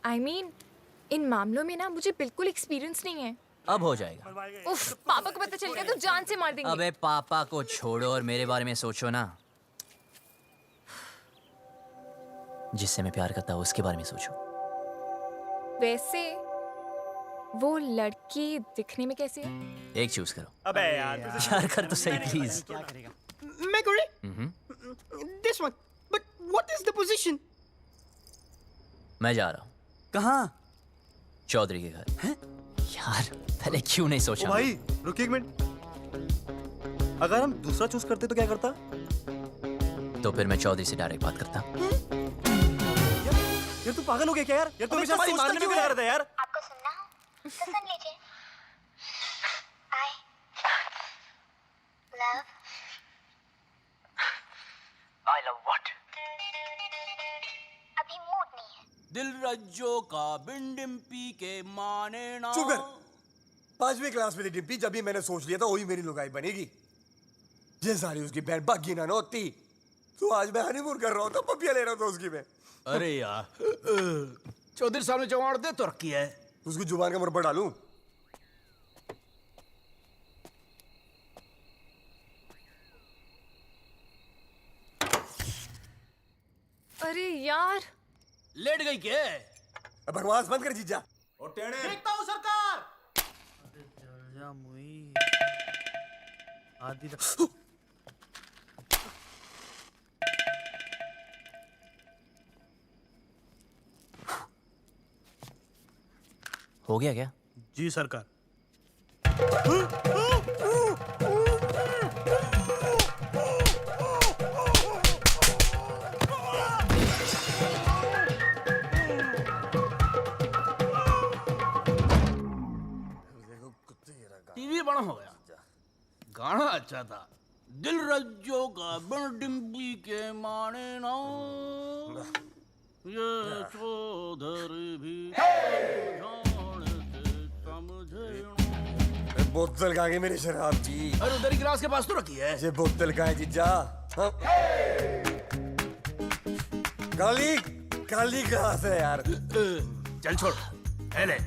Speaker 2: I mean, इन मामलों में ना मुझे बिल्कुल एक्सपीरियंस नहीं है।
Speaker 9: अब हो जाएगा।
Speaker 2: उफ, पापा को पता चल गया तो जान से मार देंगे।
Speaker 9: अबे पापा को छोड़ो और मेरे बारे में सोचो ना। जिससे मैं प्यार करता हूँ उसके बारे में सोचो।
Speaker 2: वैसे वो लड़की दिखने में कैसी है?
Speaker 9: एक चूज करो।
Speaker 5: अबे यार
Speaker 9: कर तो सही प्लीज।
Speaker 7: मैं This one. But what is the position?
Speaker 9: मैं जा रहा हूँ।
Speaker 5: कहाँ?
Speaker 9: चौधरी के घर। हैं? यार पहले क्यों नहीं सोचा?
Speaker 5: भाई रुकिए एक मिनट, अगर हम दूसरा चूज करते तो क्या करता?
Speaker 9: तो फिर मैं चौधरी से डायरेक्ट बात करता।
Speaker 5: यार तू पागल हो गया क्या यार? यार तू हमेशा हमारी मारने में क्यों लगा रहता है यार?
Speaker 14: आपको सुनना हो तो सुन लीजिए।
Speaker 9: I love what?
Speaker 14: अभी मूड नहीं है।
Speaker 13: दिल रज्जो का बिन डिम्पी के माने ना।
Speaker 12: चुप कर। 5वीं क्लास में थी डिम्पी, जब भी मैंने सोच लिया था वही मेरी लुगाई बनेगी। ये सारी उसकी बहन बागी ना होती तो आज मैं हनीमून कर रहा होता, पपिया ले रहा था उसकी मैं।
Speaker 13: अरे यार, चौधरी साहब ने जवान दे तो रखी है।
Speaker 12: उसकी जुबान का मुरब्बा डालूं?
Speaker 2: अरे यार,
Speaker 13: लेट गई क्या?
Speaker 12: अब बकवास बंद कर जीजा।
Speaker 13: देखता हूँ सरकार।
Speaker 6: चल जा मुई। आदि
Speaker 9: हो गया क्या?
Speaker 6: जी सरकार।
Speaker 13: टीवी बड़ा हो गया, गाना अच्छा था। दिल रज्जो का बिन डिम्पी के माने ना, ये चौधरी भी
Speaker 12: बोतल कहाँ गई मेरी शराब की?
Speaker 13: अरे उधर ही गिलास के पास तो रखी है।
Speaker 12: ये बोतल कहाँ है जीजा? हाँ? काली काली कहाँ से यार?
Speaker 13: चल छोड़। ले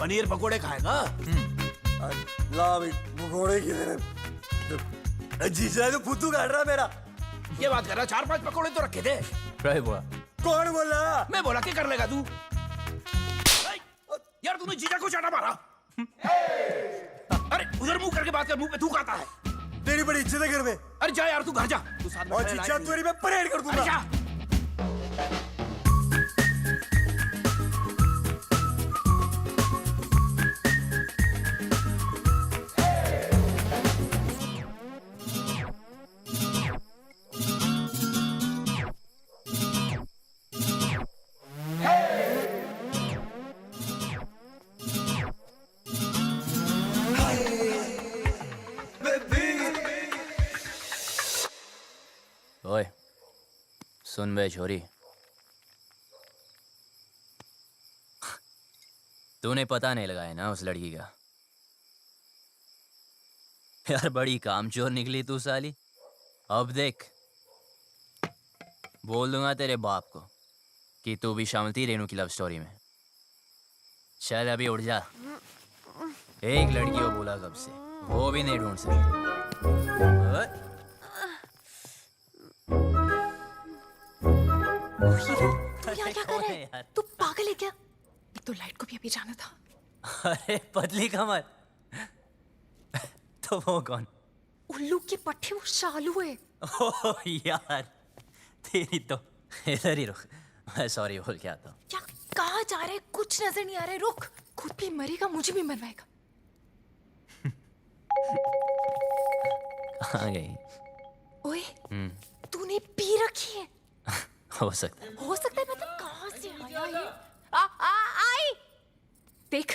Speaker 13: पनीर पकोड़े खाएगा?
Speaker 12: ला भाई पकोड़े की तरह। जीजा तो फुद्दू काट रहा मेरा।
Speaker 13: ये बात कर रहा, 4-5 पकोड़े तो रखे थे।
Speaker 9: बोला
Speaker 12: कौन बोला?
Speaker 13: मैं बोला क्या कर लेगा तू? यार तूने जीजा को चाटा मारा। अरे उधर मुंह करके बात कर, मुंह पे थूक आता है।
Speaker 12: तेरी बड़ी इज्जत है घर में।
Speaker 13: अरे जा यार, तू घर जा। तू साथ में
Speaker 12: और जीजा तेरी मैं परेड कर दूंगा।
Speaker 13: जा।
Speaker 9: ओए सुन बे छोरी, तूने पता नहीं लगाया ना उस लड़की का? यार बड़ी कामचोर निकली तू साली। अब देख, बोल दूंगा तेरे बाप को कि तू भी शामिल थी रेनू की लव स्टोरी में। चल अभी उठ जा, एक लड़की को बोला कब से, वो भी नहीं ढूंढ सकती।
Speaker 2: तू यहाँ क्या कर रहा है? तू पागल है क्या? एक तो लाइट को भी अभी जाना था।
Speaker 9: अरे पतली कमर। तो वो कौन?
Speaker 2: उल्लू के पट्टे, वो शालू है।
Speaker 9: ओह यार, तेरी तो इधर ही रुक, मैं सॉरी बोल के आता हूँ।
Speaker 2: क्या कहाँ जा रहे? कुछ नजर नहीं आ रहा है। रुक, खुद भी मरेगा, मुझे भी मरवाएगा।
Speaker 9: कहाँ गई?
Speaker 2: ओए, तूने पी रखी है?
Speaker 9: हो सकता है।
Speaker 2: हो सकता है मतलब कहाँ से आया ये? आई देख,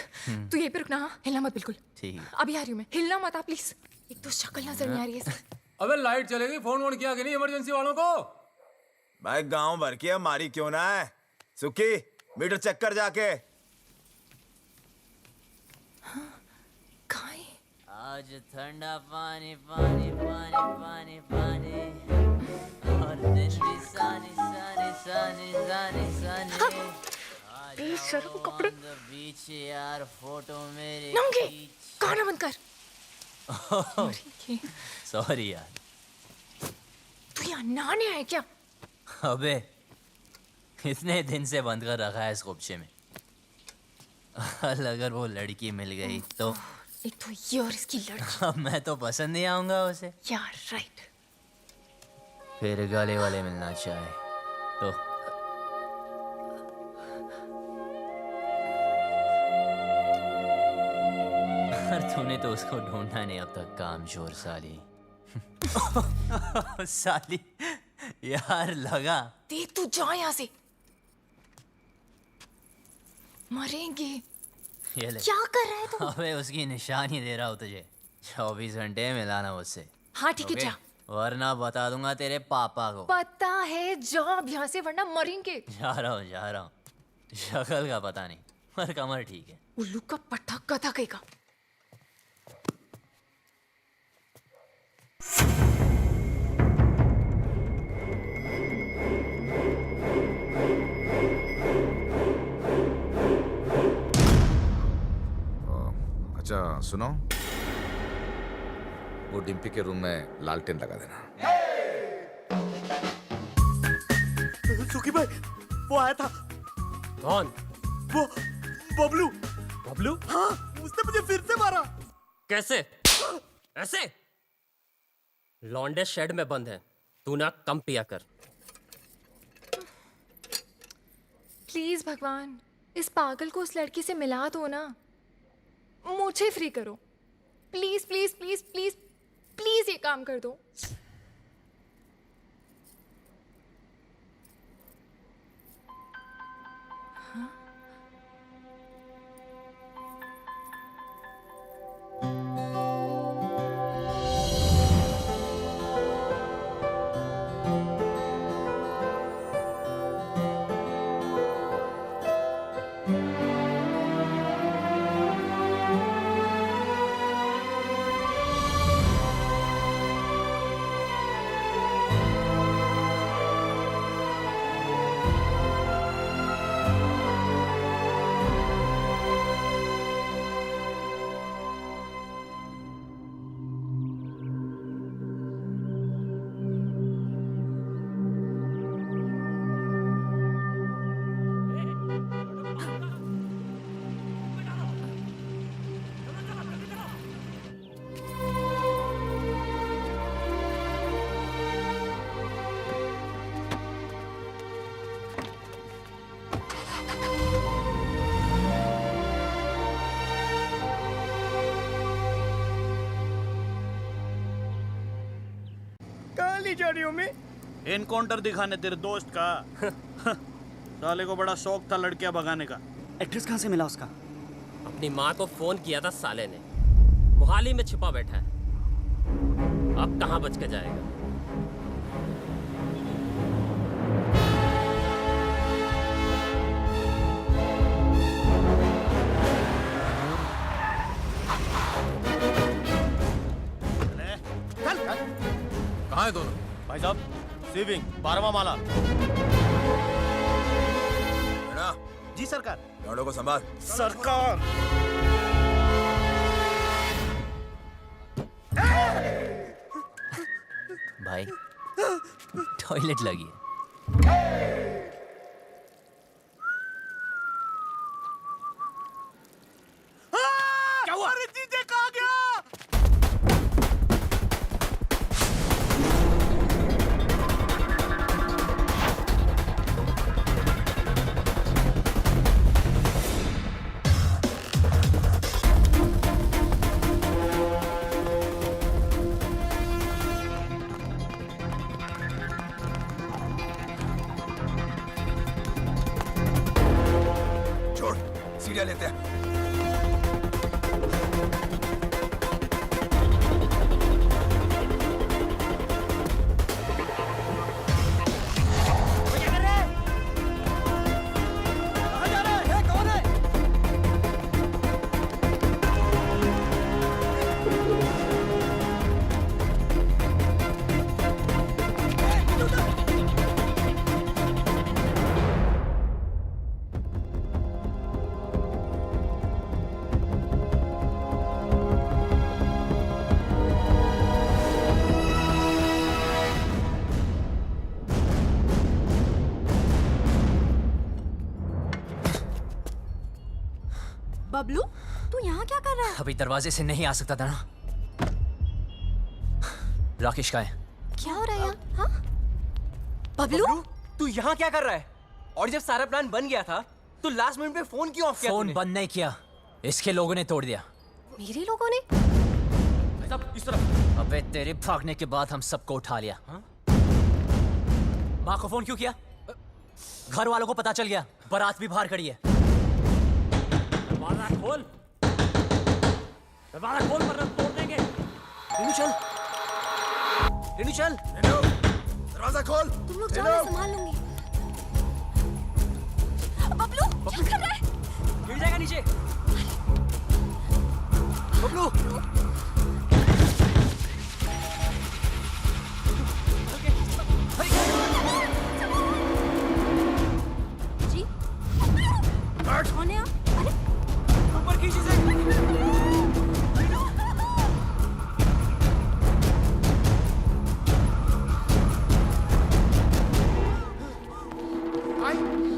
Speaker 2: तू यहीं पे रुकना, हाँ? हिलना मत बिल्कुल।
Speaker 9: ठीक है।
Speaker 2: अभी आ रही हूँ मैं, हिलना मत प्लीज। एक तो शक्ल नजर नहीं आ रही है।
Speaker 8: अबे लाइट चलेगी, फोन किया कि नहीं इमरजेंसी वालों को?
Speaker 11: भाई गांव भर की हमारी क्यों ना है? सुखी मीटर चेक कर जाके।
Speaker 2: कहाँ है?
Speaker 9: आज ठंडा पानी पानी पानी पानी पानी, और दिन भी सानी सानी सानी सानी सानी।
Speaker 2: बेशर्म कपड़े।
Speaker 9: बीच यार फोटो मेरे
Speaker 2: नंगे, गाना बंद कर।
Speaker 9: सॉरी यार।
Speaker 2: तू यहाँ नहाने आया क्या?
Speaker 9: अबे इतने दिन से बंद कर रखा है इस खुपचे में। अगर वो लड़की मिल गई तो?
Speaker 2: एक तो ये और इसकी लड़की।
Speaker 9: अब मैं तो पसंद नहीं आऊंगा उसे।
Speaker 2: यार राइट।
Speaker 9: फिर गले वाले मिलना चाहे तो? तूने तो उसको ढूंढा नहीं अब तक, कामचोर साली। साली यार लगा।
Speaker 2: देख तू जा यहाँ से, मरेंगे।
Speaker 9: ये ले।
Speaker 2: क्या कर रहा है तू?
Speaker 9: अबे उसकी निशानी दे रहा हूँ तुझे, 24 घंटे मिलाना मुझसे।
Speaker 2: हाँ ठीक है, जा।
Speaker 9: वरना बता दूंगा तेरे पापा को।
Speaker 2: पता है, जा अब यहाँ से, वरना मरेंगे।
Speaker 9: जा रहा हूँ। शक्ल का पता नहीं, पर कमर ठीक है।
Speaker 2: उल्लू का पट्टा गधा कहेगा।
Speaker 4: अच्छा सुनो, वो डिम्पी के रूम में लालटेन लगा देना।
Speaker 5: सुखी भाई, वो आया था।
Speaker 10: कौन?
Speaker 5: वो बबलू।
Speaker 10: बबलू?
Speaker 5: हाँ, उसने मुझे फिर से मारा।
Speaker 10: कैसे? ऐसे? लौंडे शेड में बंद है, तू ना कम पिया कर।
Speaker 2: प्लीज भगवान, इस पागल को उस लड़की से मिला दो ना, मुझे फ्री करो। Please please please please please ये काम कर दो।
Speaker 7: जा रही हो मैं?
Speaker 6: एनकाउंटर दिखाने तेरे दोस्त का। साले को बड़ा शौक था लड़कियां भगाने का।
Speaker 5: एड्रेस कहाँ से मिला उसका?
Speaker 10: अपनी माँ को फोन किया था साले ने, मोहाली में छिपा बैठा है। अब कहाँ बच के जाएगा? साहब सीविंग 12वां माला।
Speaker 6: जी सरकार।
Speaker 12: गाड़ों को संभाल।
Speaker 6: सरकार।
Speaker 9: भाई टॉयलेट लगी है।
Speaker 6: क्या हुआ? अरे जीजे कहाँ गया?
Speaker 12: छोड़, सीढ़ियाँ लेते हैं।
Speaker 2: बबलू, तू यहाँ क्या कर रहा है?
Speaker 9: अभी दरवाजे से नहीं आ सकता था ना। राकेश का है।
Speaker 2: क्या हो रहा है यहाँ? हाँ? बबलू,
Speaker 10: तू यहाँ क्या कर रहा है? और जब सारा प्लान बन गया था तो लास्ट मिनट पे फोन क्यों ऑफ किया?
Speaker 9: फोन बंद नहीं किया, इसके लोगों ने तोड़ दिया।
Speaker 2: मेरे लोगों ने?
Speaker 10: इस तरफ।
Speaker 9: अबे तेरे भागने के बाद हम सबको उठा लिया। माँ को फोन क्यों किया? घर वालों को पता चल गया, बारात भी बाहर खड़ी है।
Speaker 10: दरवाजा खोल, दरवाजा खोल वरना तोड़ देंगे।
Speaker 9: रेनू चल, रेनू चल।
Speaker 12: दरवाजा खोल।
Speaker 2: तुम लोग जाओ, मैं संभाल लूंगी। बबलू, क्या कर रहा है?
Speaker 10: गिर जाएगा नीचे।
Speaker 9: बबलू,
Speaker 2: जी? कौन है आप? अरे
Speaker 10: ऊपर खींच इसे।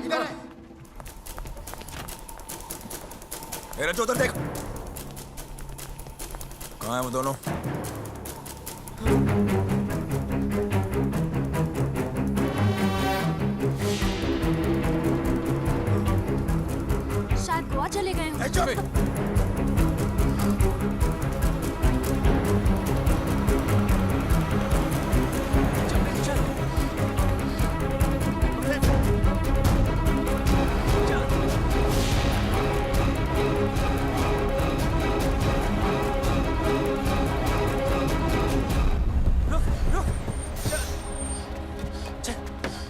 Speaker 12: इधर है। मेरा जो उधर देख। कहाँ है वो दोनों?
Speaker 2: शायद गोवा चले गए हों।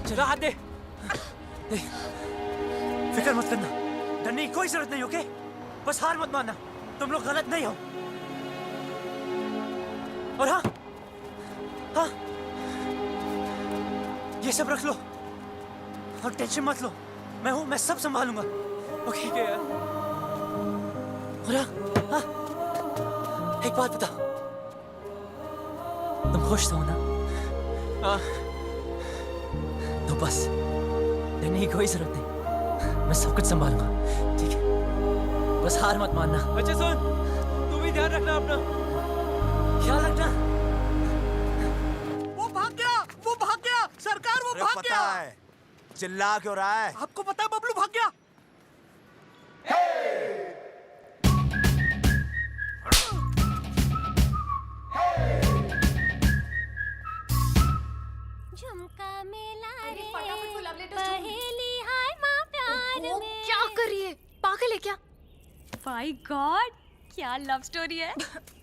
Speaker 10: चला हाथ दे। फिक्र मत करना, डरने की कोई जरूरत नहीं, ओके? बस हार मत मानना, तुम लोग गलत नहीं हो। और हाँ, हाँ, ये सब रख लो और टेंशन मत लो। मैं हूं, मैं सब संभालूंगा, ओके? ठीक है यार। और हाँ, एक बात बता, तुम खुश हो ना? हाँ। तो बस डरने की कोई जरूरत नहीं, मैं सब कुछ संभालूंगा, ठीक है? बस हार मत मानना। अच्छा सुन, तू भी ध्यान रखना अपना, ख्याल रखना।
Speaker 6: वो भाग गया, वो भाग गया, सरकार वो भाग गया।
Speaker 12: है, चिल्ला क्यों रहा है?
Speaker 6: आपको पता है बबलू भाग गया।
Speaker 14: झुमका मेला रे,
Speaker 2: फटाफट वो लव लेटर्स
Speaker 14: पहेली हाय माँ प्यार में।
Speaker 2: क्या कर रही है? पागल है क्या?
Speaker 14: माय गॉड, क्या लव स्टोरी है।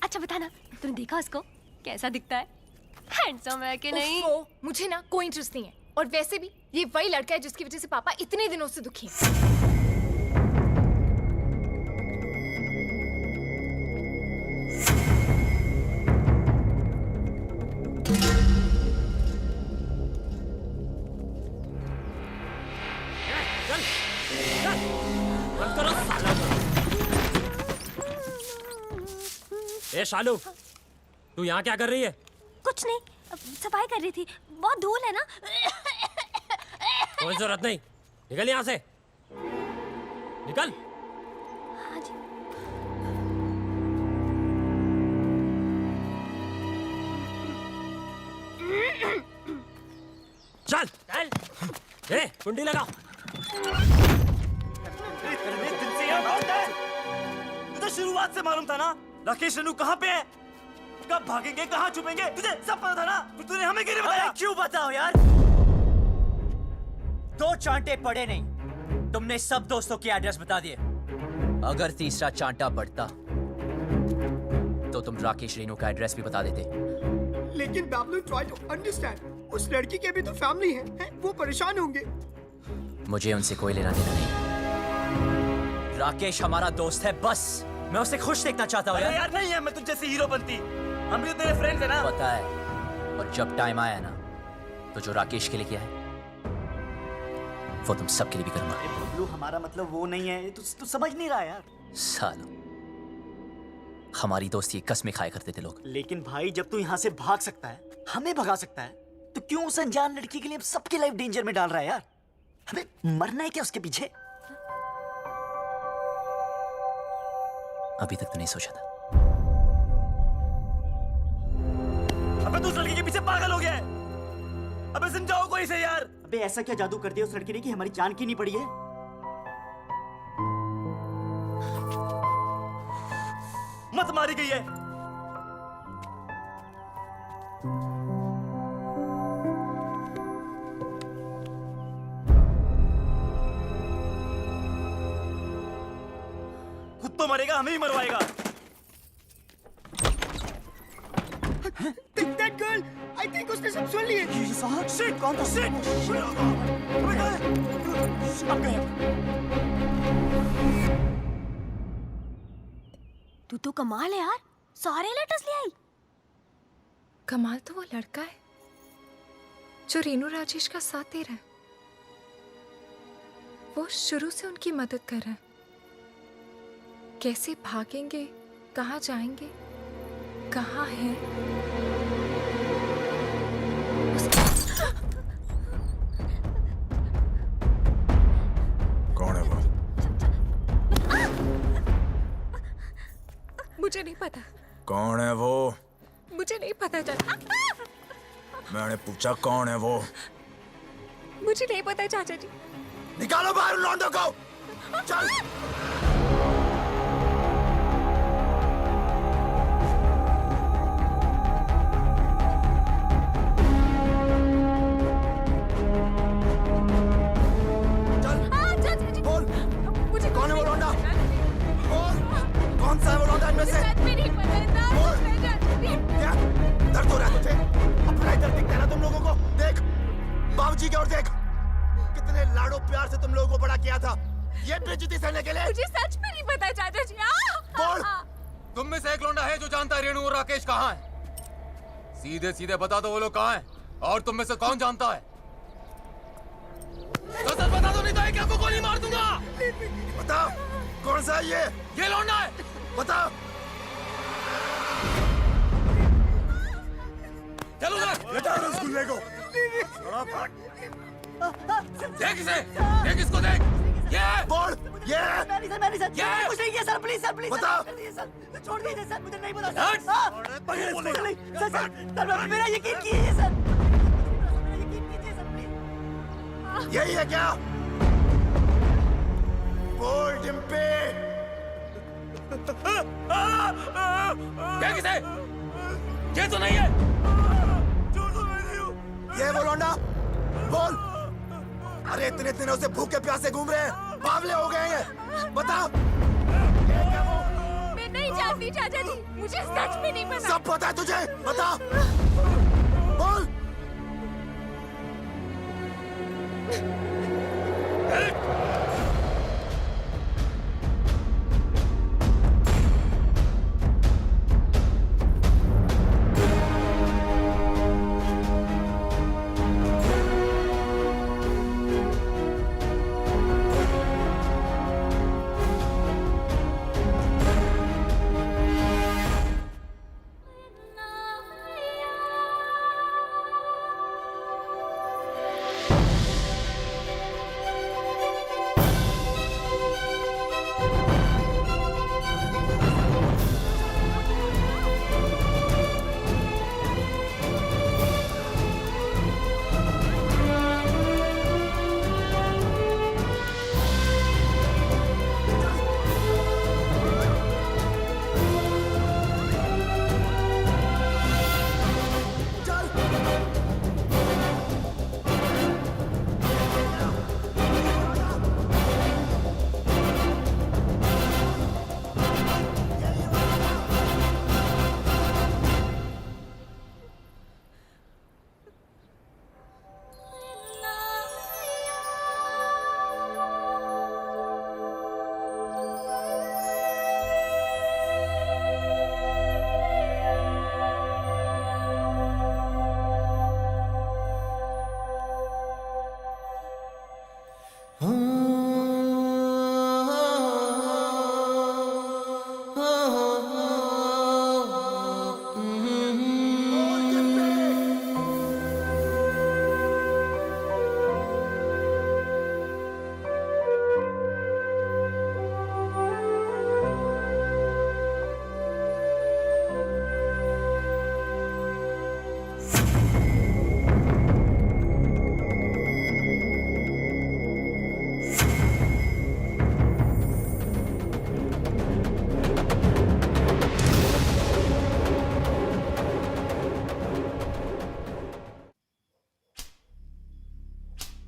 Speaker 14: अच्छा बताना, तूने देखा उसको? कैसा दिखता है? हैंडसम है कि नहीं?
Speaker 2: ओफो, मुझे ना कोई इंटरेस्ट नहीं है। और वैसे भी ये वही लड़का है जिसकी वजह से पापा इतने दिनों से दुखी हैं।
Speaker 10: ए शालू, तू यहाँ क्या कर रही है?
Speaker 14: कुछ नहीं, सफाई कर रही थी। बहुत धूल है ना।
Speaker 10: कोई जरूरत नहीं, निकल यहाँ से, निकल।
Speaker 14: हाँ जी।
Speaker 10: चल चल, ए कुंडी लगाओ।
Speaker 11: तुझे शुरुआत से मालूम था ना राकेश रेणु कहाँ पे है, कब भागेंगे, कहाँ छुपेंगे, तुझे सब पता था ना, फिर तूने हमें क्यों नहीं बताया?
Speaker 9: क्यों बताओ यार? 2 चांटे पड़े नहीं, तुमने सब दोस्तों के एड्रेस बता दिए। अगर तीसरा चांटा पड़ता तो तुम राकेश रेणु का एड्रेस भी बता देते।
Speaker 7: लेकिन बाबलू, ट्राई टू अंडरस्टैंड, उस लड़की के भी तो फैमिली है, वो परेशान होंगे।
Speaker 9: मुझे उनसे कोई लेना देना नहीं। राकेश हमारा दोस्त है, बस मैं उसे खुश देखना चाहता हूँ
Speaker 11: यार। नहीं है, मैं तुझ जैसी हीरो बनती, हम भी तो तेरे फ्रेंड्स हैं ना।
Speaker 9: पता है, और जब टाइम आया ना तो जो राकेश के लिए किया है वो तुम सबके लिए भी करूंगा।
Speaker 5: बबलू, हमारा मतलब वो नहीं है, तू समझ नहीं रहा यार।
Speaker 9: सालों, हमारी दोस्ती कसमें खाया करते थे लोग।
Speaker 5: लेकिन भाई, जब तू यहाँ से भाग सकता है, हमें भगा सकता है, तो क्यों उस अनजान लड़की के लिए सबकी लाइफ डेंजर में डाल रहा है यार? हमें मरना है क्या उसके पीछे?
Speaker 9: अभी तक तो नहीं सोचा था।
Speaker 11: अबे तू उस लड़की के पीछे पागल हो गया है। अबे समझाओ कोई से यार।
Speaker 5: अबे ऐसा क्या जादू कर दिया उस लड़की ने कि हमारी जान की नहीं पड़ी है?
Speaker 11: मत मारी गई है। खुद तो मरेगा, हमें ही मरवाएगा।
Speaker 7: That girl, I think उसने सब सुन लिए।
Speaker 11: Shit, कौन था? Shit! अबे कहाँ है? अब गए।
Speaker 14: तू तो कमाल है यार, सारे लेटर्स ले आई।
Speaker 2: कमाल तो वो लड़का है जो रेनू राजेश का साथ दे रहा है। वो शुरू से उनकी मदद कर रहा है। कैसे भागेंगे, कहाँ जाएंगे, कहाँ हैं?
Speaker 4: कौन है वो?
Speaker 2: मुझे नहीं पता।
Speaker 4: कौन है वो?
Speaker 2: मुझे नहीं पता चाचा।
Speaker 4: मैंने पूछा कौन है वो?
Speaker 2: मुझे नहीं पता चाचा जी।
Speaker 12: निकालो बाहर लौंडों को। चल। बाबूजी की ओर देख, कितने लाडो प्यार से तुम लोगों को बड़ा किया था, ये बेइज्जती सहने के लिए।
Speaker 2: मुझे सच में नहीं पता चाचा जी।
Speaker 12: बोल।
Speaker 8: तुम में से एक लौंडा है जो जानता है रेणु और राकेश कहाँ है? सीधे सीधे बता दो वो लोग कहाँ हैं, और तुम में से कौन जानता है? तो सच बता दो, नहीं तो एक को गोली मार दूंगा।
Speaker 12: बता, कौन सा है
Speaker 8: ये लौंडा है।
Speaker 12: बता।
Speaker 8: चलो
Speaker 12: बेटा, उस गुल्ले को
Speaker 8: देख इसे, देख इसको देख। ये
Speaker 12: बोल, ये
Speaker 5: मैंने सर कुछ नहीं किया सर, प्लीज सर, प्लीज
Speaker 12: बता।
Speaker 5: सर, छोड़ दीजिए सर, मुझे नहीं पता
Speaker 8: हट।
Speaker 5: सर, मेरा यकीन कीजिए सर, यकीन कीजिए सर, प्लीज।
Speaker 12: यही है क्या? बोल डिम्पी।
Speaker 8: देख इसे, ये तो नहीं है।
Speaker 12: ये वो लौंडा, बोल। अरे इतने दिनों से भूखे प्यासे घूम रहे हैं, बावले हो गए हैं, बता।
Speaker 2: मैं नहीं जानती चाचा जी, मुझे सच में नहीं पता।
Speaker 12: सब पता है तुझे, बता। बोल।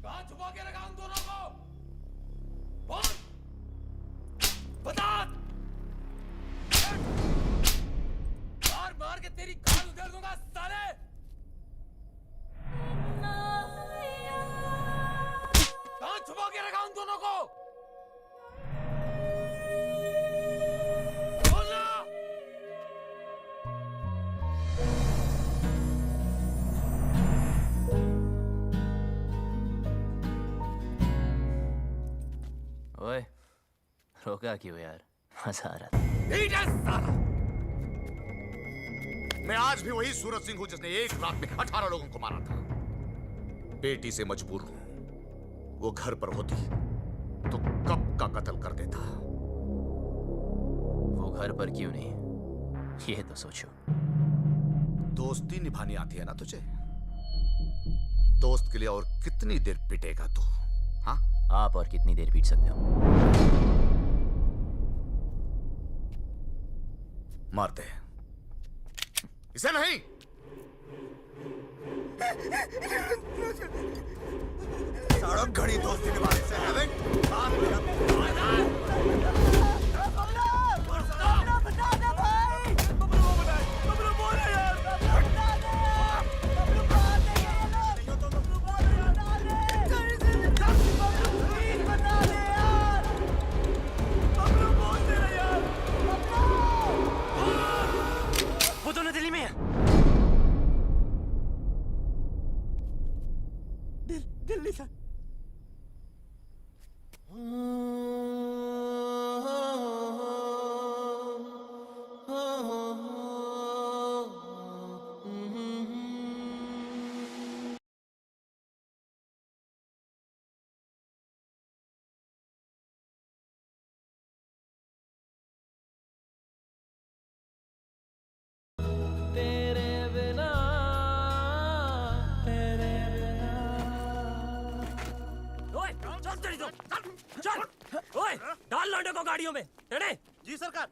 Speaker 8: कहां छुपा के रखा उन दोनों को? बोल, बता। मार मार के तेरी खाल उधेड़ दूंगा साले। कहां छुपा के रखा उन दोनों को? बोलना।
Speaker 9: ओए, रोका क्यों यार? मजा आ रहा था।
Speaker 4: मैं आज भी वही सूरज सिंह हूं जिसने एक रात में 18 लोगों को मारा था। बेटी से मजबूर हूं। वो घर पर होती तो कब का कत्ल कर देता।
Speaker 9: वो घर पर क्यों नहीं, ये तो सोचो।
Speaker 4: दोस्ती निभानी आती है ना तुझे? दोस्त के लिए और कितनी देर पिटेगा तू? हाँ,
Speaker 9: आप और कितनी देर पीट सकते हो?
Speaker 4: मार दे इसे। नहीं,
Speaker 12: सारा घड़ी दोस्ती निभाने से है बे।
Speaker 10: वो दोनों दिल्ली में है।
Speaker 7: दिल्ली से।
Speaker 10: ओए, चल तेरी तो, चल। ओए, डाल लौंडे को गाड़ियों में। टेढ़े।
Speaker 6: जी सरकार।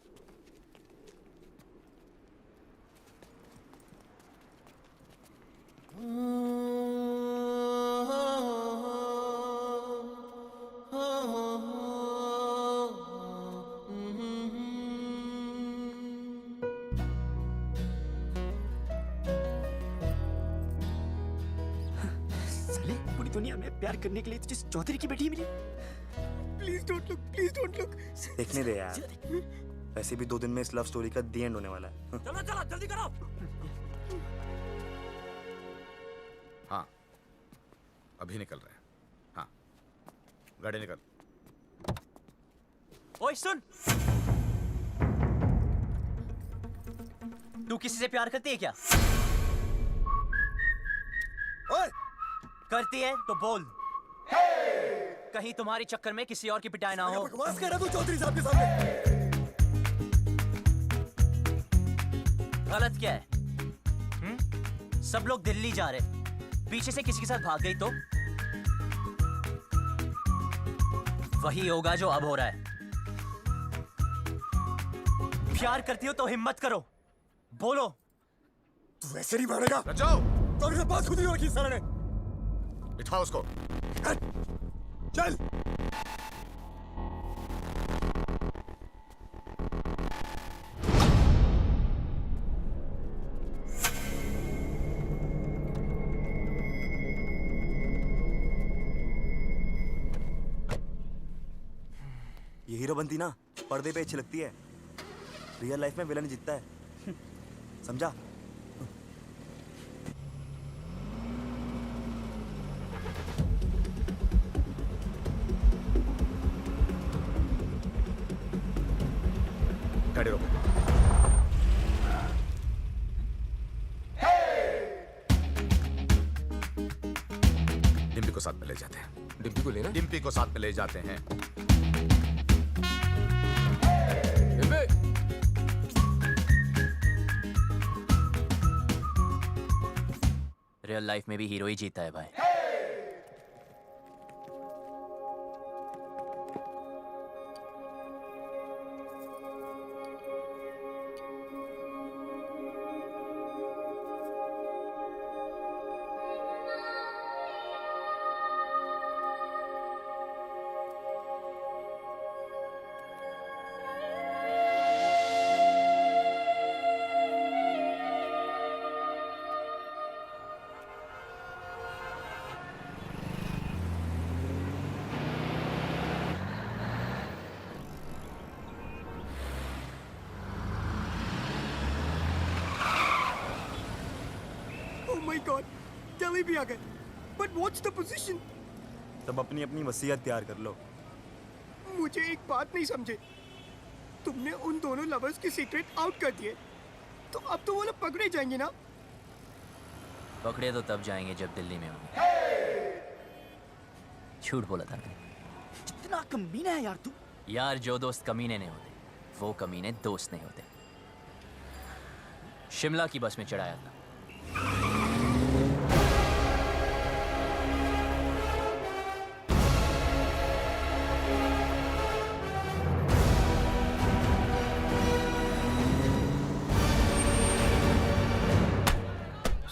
Speaker 7: साले, पूरी दुनिया में प्यार करने के लिए तुझे चौधरी की बेटी मिली। Please don't look, please don't look.
Speaker 5: देखने दे यार। वैसे भी 2 दिन में इस लव स्टोरी का दी एंड होने वाला है।
Speaker 10: चलो चलो जल्दी करो।
Speaker 4: हाँ, अभी निकल रहे हैं। हाँ, गाड़ी निकल।
Speaker 10: ओए सुन, तू किसी से प्यार करती है क्या?
Speaker 12: ओए,
Speaker 10: करती है तो बोल। कहीं तुम्हारी चक्कर में किसी और की पिटाई ना हो।
Speaker 12: बकवास कर रहा तू चौधरी साहब के सामने।
Speaker 10: गलत क्या है? सब लोग दिल्ली जा रहे, पीछे से किसी के साथ भाग गई तो वही होगा जो अब हो रहा है। प्यार करती हो तो हिम्मत करो, बोलो।
Speaker 12: तू वैसे नहीं मानेगा।
Speaker 4: जाओ।
Speaker 12: तो अभी बात खुद ही रखी सारा ने।
Speaker 4: बिठाओ उसको।
Speaker 12: चल।
Speaker 5: ये हीरो बनती ना पर्दे पे अच्छी लगती है, रियल लाइफ में विलन जीतता है। समझा?
Speaker 4: गाड़ी रोको। डिम्पी को साथ में ले जाते हैं।
Speaker 8: डिम्पी को लेना?
Speaker 4: डिम्पी को साथ में ले जाते हैं।
Speaker 9: रियल लाइफ में भी हीरो ही जीता है भाई।
Speaker 7: माय गॉड, दिल्ली भी आ गए। But what's the position?
Speaker 5: तब अपनी अपनी वसीयत तैयार कर लो।
Speaker 7: मुझे एक बात नहीं समझे, तुमने उन दोनों लवर्स के सीक्रेट आउट कर दिए, तो अब तो वो लोग पकड़े जाएंगे ना?
Speaker 9: पकड़े तो तब जाएंगे जब दिल्ली में होंगे। झूठ बोला था मैंने।
Speaker 5: कितना कमीना है यार तू।
Speaker 9: यार जो दोस्त कमीने नहीं होते वो कमीने दोस्त नहीं होते। शिमला की बस में चढ़ाया था।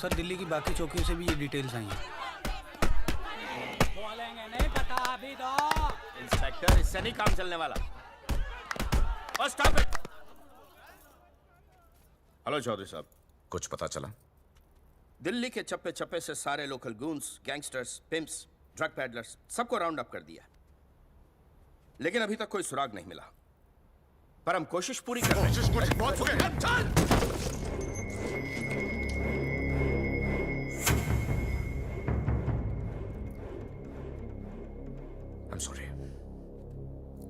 Speaker 15: सर दिल्ली की बाकी चौकियों से भी ये डिटेल्स आई हैं।
Speaker 11: बोलेंगे नहीं, बता अभी दो। इंस्पेक्टर, इससे नहीं काम चलने वाला। और स्टॉप इट।
Speaker 16: हेलो चौधरी साहब,
Speaker 4: कुछ पता चला?
Speaker 16: दिल्ली के चप्पे चप्पे से सारे local goons, gangsters, pimps, drug peddlers सबको राउंड अप कर दिया, लेकिन अभी तक कोई सुराग नहीं मिला। पर हम कोशिश पूरी कर रहे हैं। बहुत हो गया।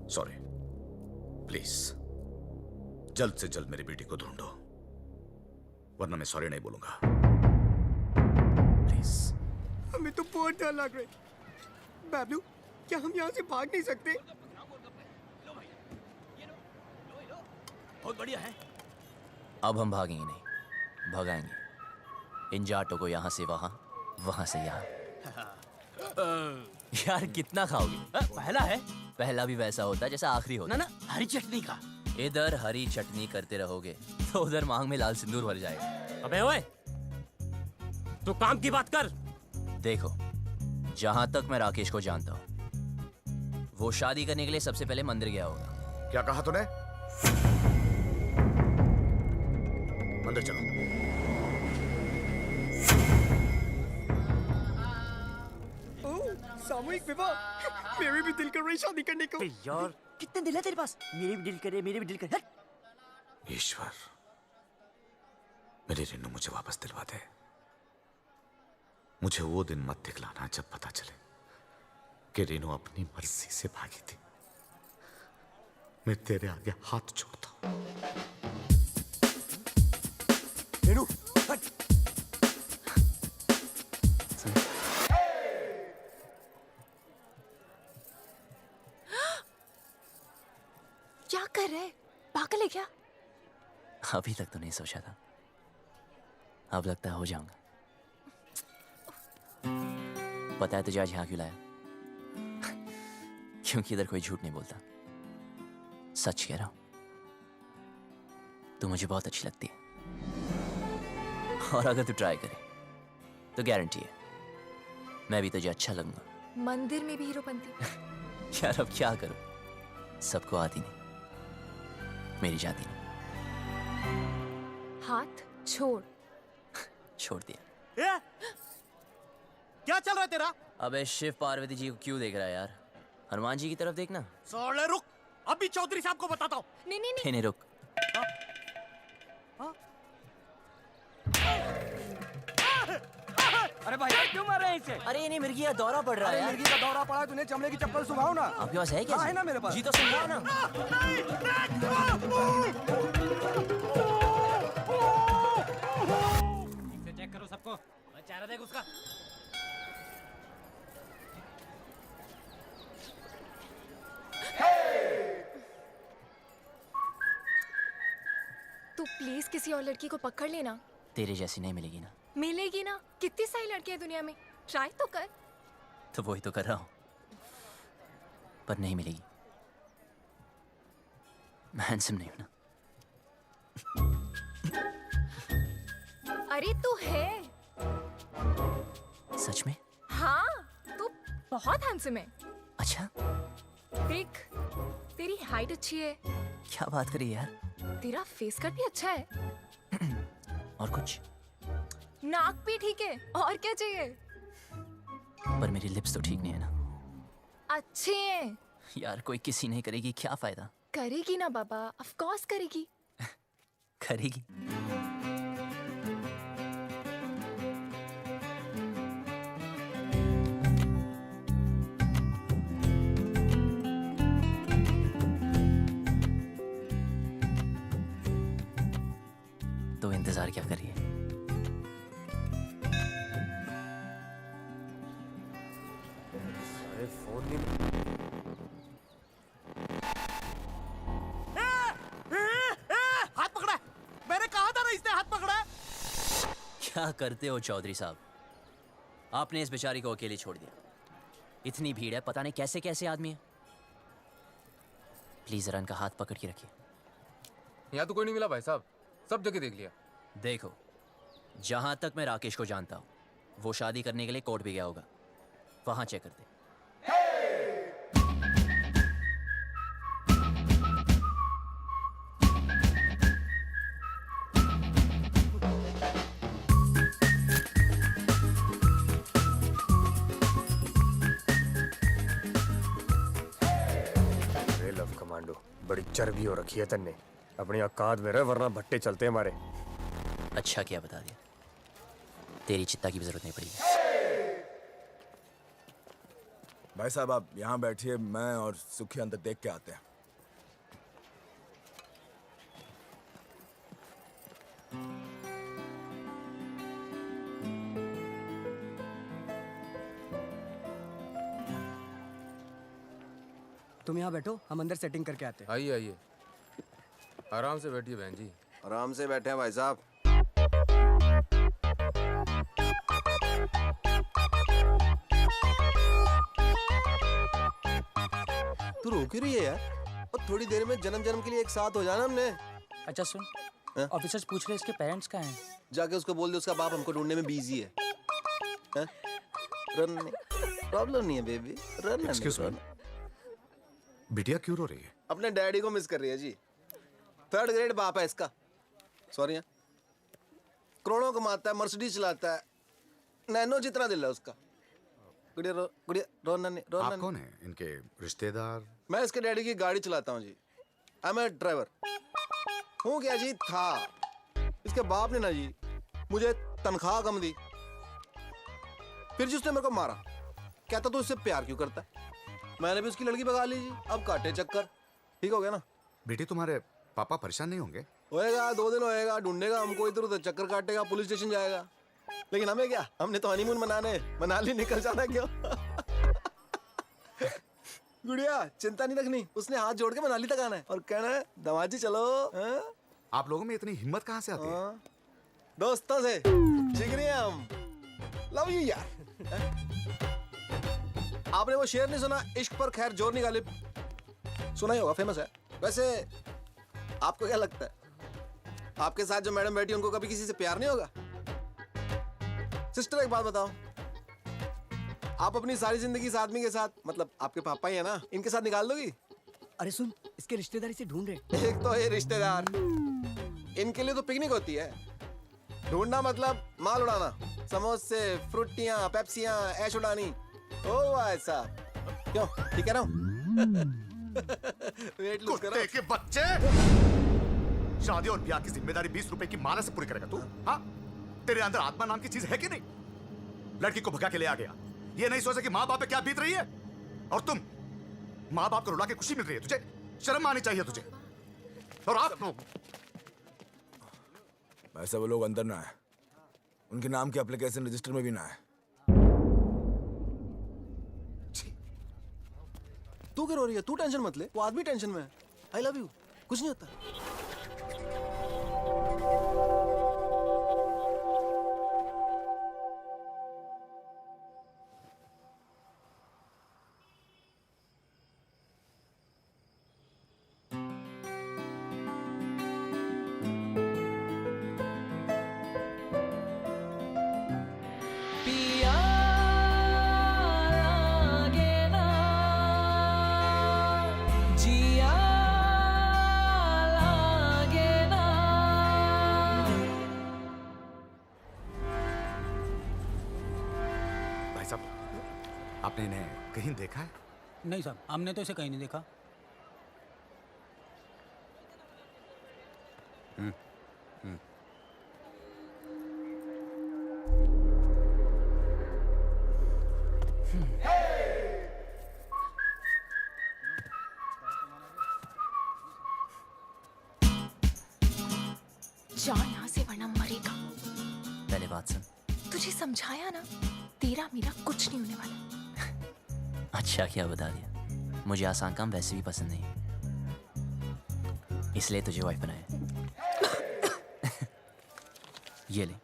Speaker 4: सॉरी, प्लीज जल्द से जल्द मेरी बेटी को ढूंढो, वरना मैं सॉरी नहीं बोलूंगा। प्लीज।
Speaker 7: हमें तो बहुत डर लग रहा है। बाबलू, क्या हम यहाँ से भाग नहीं सकते?
Speaker 10: बहुत बढ़िया है।
Speaker 9: अब हम भागेंगे नहीं, भगाएंगे इन जाटों को यहाँ से वहाँ, वहाँ से यहाँ। यार कितना खाओगे?
Speaker 10: पहला है।
Speaker 9: पहला भी वैसा होता है जैसा आखिरी होता।
Speaker 10: ना हरी चटनी का।
Speaker 9: इधर हरी चटनी करते रहोगे तो उधर मांग में लाल सिंदूर भर जाएगा।
Speaker 10: अबे ओए, तू काम की बात कर।
Speaker 9: देखो, जहां तक मैं राकेश को जानता हूँ, वो शादी करने के लिए सबसे पहले मंदिर गया होगा।
Speaker 4: क्या कहा तूने? मंदिर चलो।
Speaker 7: सामूहिक विवाह, मेरे भी दिल कर रही शादी करने को।
Speaker 5: यार कितने दिल है तेरे पास? मेरे भी दिल करे, मेरे भी दिल करे।
Speaker 4: ईश्वर, मेरी रेनू मुझे वापस दिलवा दे। मुझे वो दिन मत दिखलाना जब पता चले कि रेनू अपनी मर्जी से भागी थी। मैं तेरे आगे हाथ जोड़ता हूं।
Speaker 12: रेनू, हट।
Speaker 2: क्या कर रहे? पागल है क्या?
Speaker 9: अभी तक तो नहीं सोचा था, अब लगता है हो जाऊंगा। पता है तुझे आज यहाँ क्यों लाया? क्योंकि इधर कोई झूठ नहीं बोलता, सच कह रहा हूं। तू मुझे बहुत अच्छी लगती है, और अगर तू ट्राई करे तो गारंटी है मैं भी तुझे अच्छा लगूंगा।
Speaker 2: मंदिर में भी हीरोपंती।
Speaker 9: यार अब क्या करूं, सबको आती नहीं, मेरी जाती नहीं।
Speaker 2: हाथ छोड़।
Speaker 9: छोड़ दिया।
Speaker 6: क्या चल रहा है तेरा?
Speaker 9: अबे शिव पार्वती जी को क्यों देख रहा है यार? हनुमान जी की तरफ देखना।
Speaker 6: साले रुक, अभी चौधरी साहब को बताता हूँ।
Speaker 2: नहीं नहीं
Speaker 9: नहीं नहीं रुक।
Speaker 15: अरे भाई क्यों मार रहे हैं इसे?
Speaker 9: अरे नहीं, मिर्गी का दौरा पड़ रहा है यार।
Speaker 12: मिर्गी का दौरा पड़ा, तूने चमड़े की चप्पल सुखाओ ना।
Speaker 9: आपके पास है क्या?
Speaker 12: हाँ, है ना मेरे पास।
Speaker 9: जी तो सुखाओ ना।
Speaker 10: चेक करो सबको, चेहरा देख उसका।
Speaker 2: तू प्लीज किसी और लड़की को पकड़ लेना।
Speaker 9: तेरे जैसी नहीं मिलेगी ना।
Speaker 2: मिलेगी ना, कितनी सारी लड़कियां दुनिया में, ट्राई तो कर।
Speaker 9: तो वही तो कर रहा हूँ, पर नहीं मिलेगी। मैं हैंडसम नहीं हूं ना।
Speaker 2: अरे तू है।
Speaker 9: सच में?
Speaker 2: हाँ, तू बहुत हैंडसम है।
Speaker 9: अच्छा,
Speaker 2: देख, तेरी हाइट अच्छी है,
Speaker 9: क्या बात करी यार।
Speaker 2: तेरा फेस कट भी अच्छा है,
Speaker 9: और कुछ?
Speaker 2: नाक भी ठीक है, और क्या चाहिए?
Speaker 9: पर मेरी लिप्स तो ठीक नहीं है ना।
Speaker 2: अच्छे हैं।
Speaker 9: यार कोई किसी नहीं करेगी, क्या फायदा?
Speaker 2: करेगी ना बाबा, ऑफ कोर्स करेगी।
Speaker 9: करेगी।
Speaker 12: अरे फोन नहीं।
Speaker 6: हाथ पकड़ा है। मैंने कहा था ना इसने हाथ पकड़ा है।
Speaker 9: क्या करते हो चौधरी साहब? आपने इस बेचारी को अकेले छोड़ दिया। इतनी भीड़ है, पता नहीं कैसे कैसे आदमी है। प्लीज जरा इनका हाथ पकड़ के रखिए।
Speaker 8: यहाँ तो कोई नहीं मिला भाई साहब, सब जगह देख लिया।
Speaker 9: देखो, जहां तक मैं राकेश को जानता हूं, वो शादी करने के लिए कोर्ट भी गया होगा। वहां चेक करते।
Speaker 12: लव कमांडो, बड़ी चर्बी हो रखी है तन्ने। अपनी औकात में रह वरना भट्टे चलते हैं हमारे।
Speaker 9: अच्छा किया बता दिया, तेरी चित्ता की भी जरूरत नहीं पड़ेगी।
Speaker 17: भाई साहब आप यहाँ बैठिए, मैं और सुखी अंदर देख के आते हैं।
Speaker 15: तुम यहाँ बैठो, हम अंदर सेटिंग करके आते हैं।
Speaker 8: आइए आइए, आराम से बैठिए बहन जी।
Speaker 18: आराम से बैठे हैं भाई साहब। तू रो क्यों रही है यार? और थोड़ी देर में जन्म जन्म के लिए एक साथ हो जाना हमने।
Speaker 15: अच्छा सुन, ऑफिसर्स पूछ रहे इसके पेरेंट्स कहाँ हैं?
Speaker 18: जाके उसको बोल दे उसका बाप हमको ढूंढने में बिजी है। रन नहीं, प्रॉब्लम नहीं है बेबी, रन।
Speaker 4: Excuse me, बिटिया क्यों रो रही है?
Speaker 18: अपने डैडी को मिस कर रही है जी। 3rd ग्रेड बाप है इसका। सॉरी, करोड़ों कमाता है, मर्सिडीज चलाता है, नैनो जितना दिल है उसका। गुड़िया रोना नहीं, रोना
Speaker 4: आप कौन है? इनके रिश्तेदार?
Speaker 18: मैं इसके डैडी की गाड़ी चलाता हूँ जी। I M A driver. हूँ क्या जी, था। इसके बाप ने ना जी मुझे तनख्वाह कम दी, फिर जी उसने मेरे को मारा। कहता तो इससे प्यार क्यों करता है? मैंने भी उसकी लड़की भगा ली जी। अब काटे चक्कर। ठीक हो गया ना?
Speaker 4: बेटी तुम्हारे पापा परेशान नहीं होंगे?
Speaker 18: होएगा, 2 दिन होएगा, ढूंढेगा हमको, इधर उधर चक्कर काटेगा, पुलिस स्टेशन जाएगा। लेकिन हमें क्या, हमने तो हनीमून मनाने मनाली निकल जाना क्यों? गुड़िया चिंता नहीं रखनी, उसने हाथ जोड़ के मनाली तक आना है और कहना है दमाजी चलो।
Speaker 4: आप लोगों में इतनी हिम्मत कहाँ से आती है?
Speaker 18: दोस्तों से जिगरी हैं हम। लव यू यार। आपने वो शेर नहीं सुना, इश्क पर खैर जोर नहीं गालिब? सुना ही होगा, फेमस है। वैसे आपको क्या लगता है, आपके साथ जो मैडम बैठी उनको कभी किसी से प्यार नहीं होगा? सिस्टर एक बात बताओ, आप अपनी सारी जिंदगी इस आदमी के साथ, मतलब आपके पापा ही है ना, इनके साथ निकाल दोगी?
Speaker 15: अरे सुन, इसके रिश्तेदारी से ढूंढ रहे।
Speaker 18: एक तो ये रिश्तेदार, इनके लिए तो पिकनिक होती है। ढूंढना मतलब माल उड़ाना, समोसे, फ्रूटियां, पेप्सियां, ऐश उड़ानी। ओ ऐसा क्यों? ठीक है ना? वेट लूज करो।
Speaker 4: कुत्ते के बच्चे! शादी और ब्याह की जिम्मेदारी 20 रुपए की माला से पूरी करेगा तू? हाँ? तेरे अंदर आत्मा नाम की चीज है कि नहीं? लड़की को भगा के ले आ गया, ये नहीं सोचा कि माँ बाप पे क्या बीत रही है। और तुम माँ बाप को रुला के खुशी मिल रही है, तुझे शर्म आनी चाहिए तुझे। और आप
Speaker 17: वैसे वो लोग अंदर ना आए, उनके नाम के एप्लीकेशन रजिस्टर में भी ना आए।
Speaker 18: तू क्यों रो रही है? तू टेंशन मत ले, वो आदमी टेंशन में है। आई लव यू, कुछ नहीं होता।
Speaker 4: आपने इन्हें कहीं देखा है?
Speaker 15: नहीं साहब, हमने तो इसे कहीं नहीं देखा।
Speaker 2: जा यहाँ से वरना मरेगा।
Speaker 9: पहले बात सुन।
Speaker 2: तुझे समझाया ना, तेरा मेरा कुछ नहीं होने वाला।
Speaker 9: अच्छा क्या बता दिया, मुझे आसान काम वैसे भी पसंद नहीं, इसलिए तुझे वाइफ बनाया। ये ले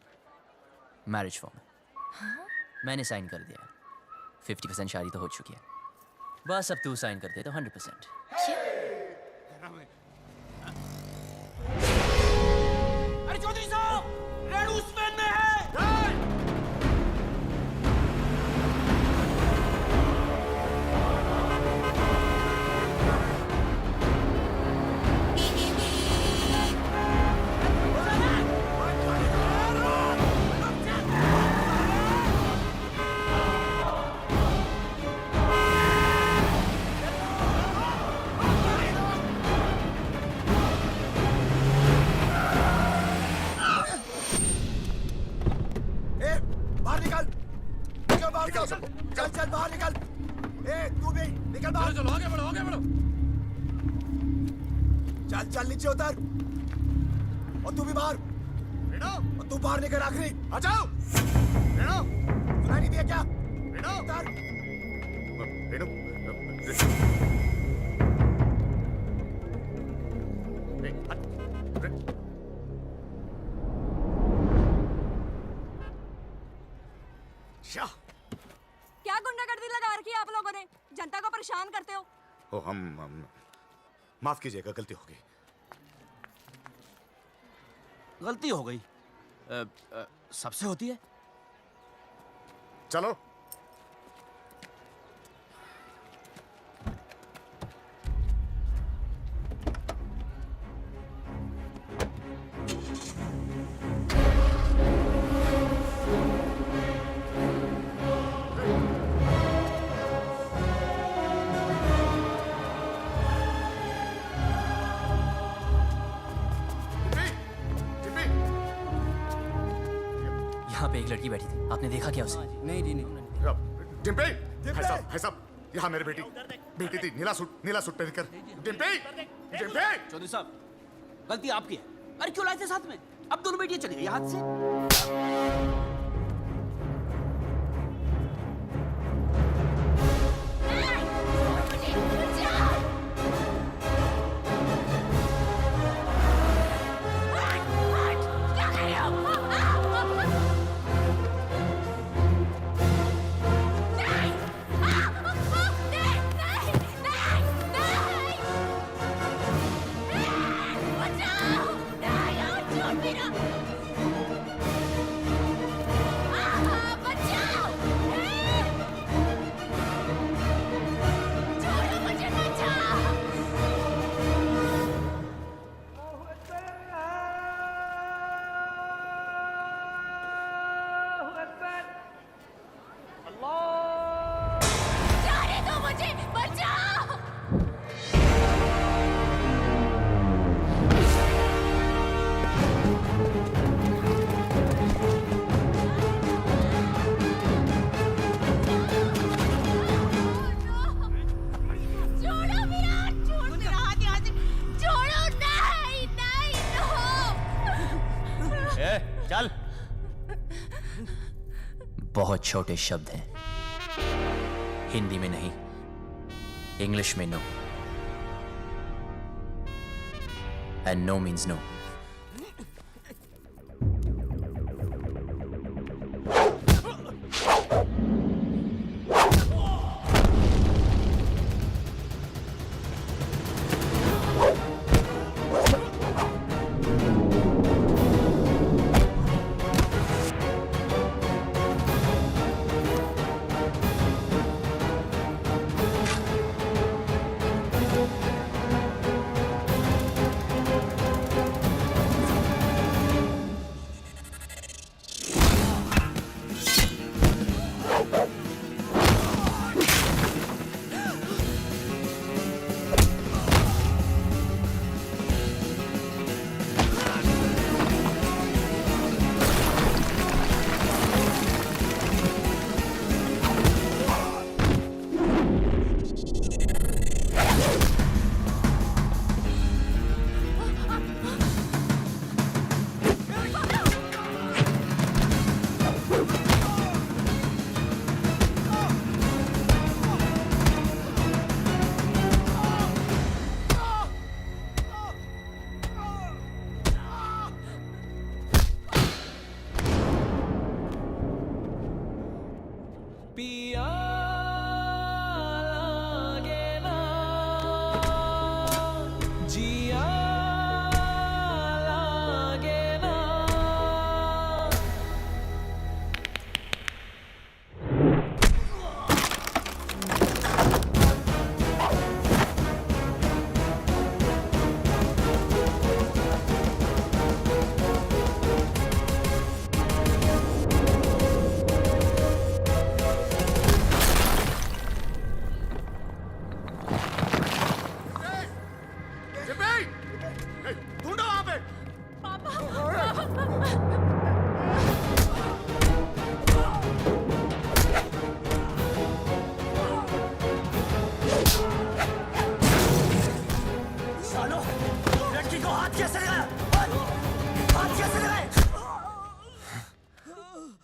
Speaker 9: मैरिज फॉर्म, मैंने साइन कर दिया। 50% शादी तो हो चुकी है, बस अब तू साइन कर दे तो 100%।
Speaker 11: अरे चौधरी साहब, रेणु स्पेन में है।
Speaker 12: बाहर निकल, निकल बाहर, चल चल बाहर निकल। ए तू भी निकल बाहर।
Speaker 8: चलो आगे बढ़ो, आगे बढ़ो।
Speaker 12: चल चल नीचे उतर, और तू भी बाहर। और तू बाहर निकल, आखिरी आ जाओ। सुनाई नहीं दिया क्या? उतर।
Speaker 19: क्या गुंडागर्दी लगा रखी है आप लोगों ने? जनता को परेशान करते हो।
Speaker 4: ओ हम माफ कीजिएगा, गलती हो गई।
Speaker 15: गलती हो गई, सबसे होती है।
Speaker 4: चलो
Speaker 9: यहाँ पे एक लड़की बैठी थी, आपने देखा क्या उसे?
Speaker 15: नहीं जी नहीं।
Speaker 4: डिम्पी, भाई साहब, यहाँ मेरी बेटी थी, नीला सूट पहनकर। डिम्पी,
Speaker 15: चौधरी साहब, गलती आपकी है। अरे क्यों लाए थे साथ में? अब दोनों बेटियां चली गई हाथ से।
Speaker 10: चल।
Speaker 9: बहुत छोटे शब्द हैं, हिंदी में नहीं, इंग्लिश में no, and no means no.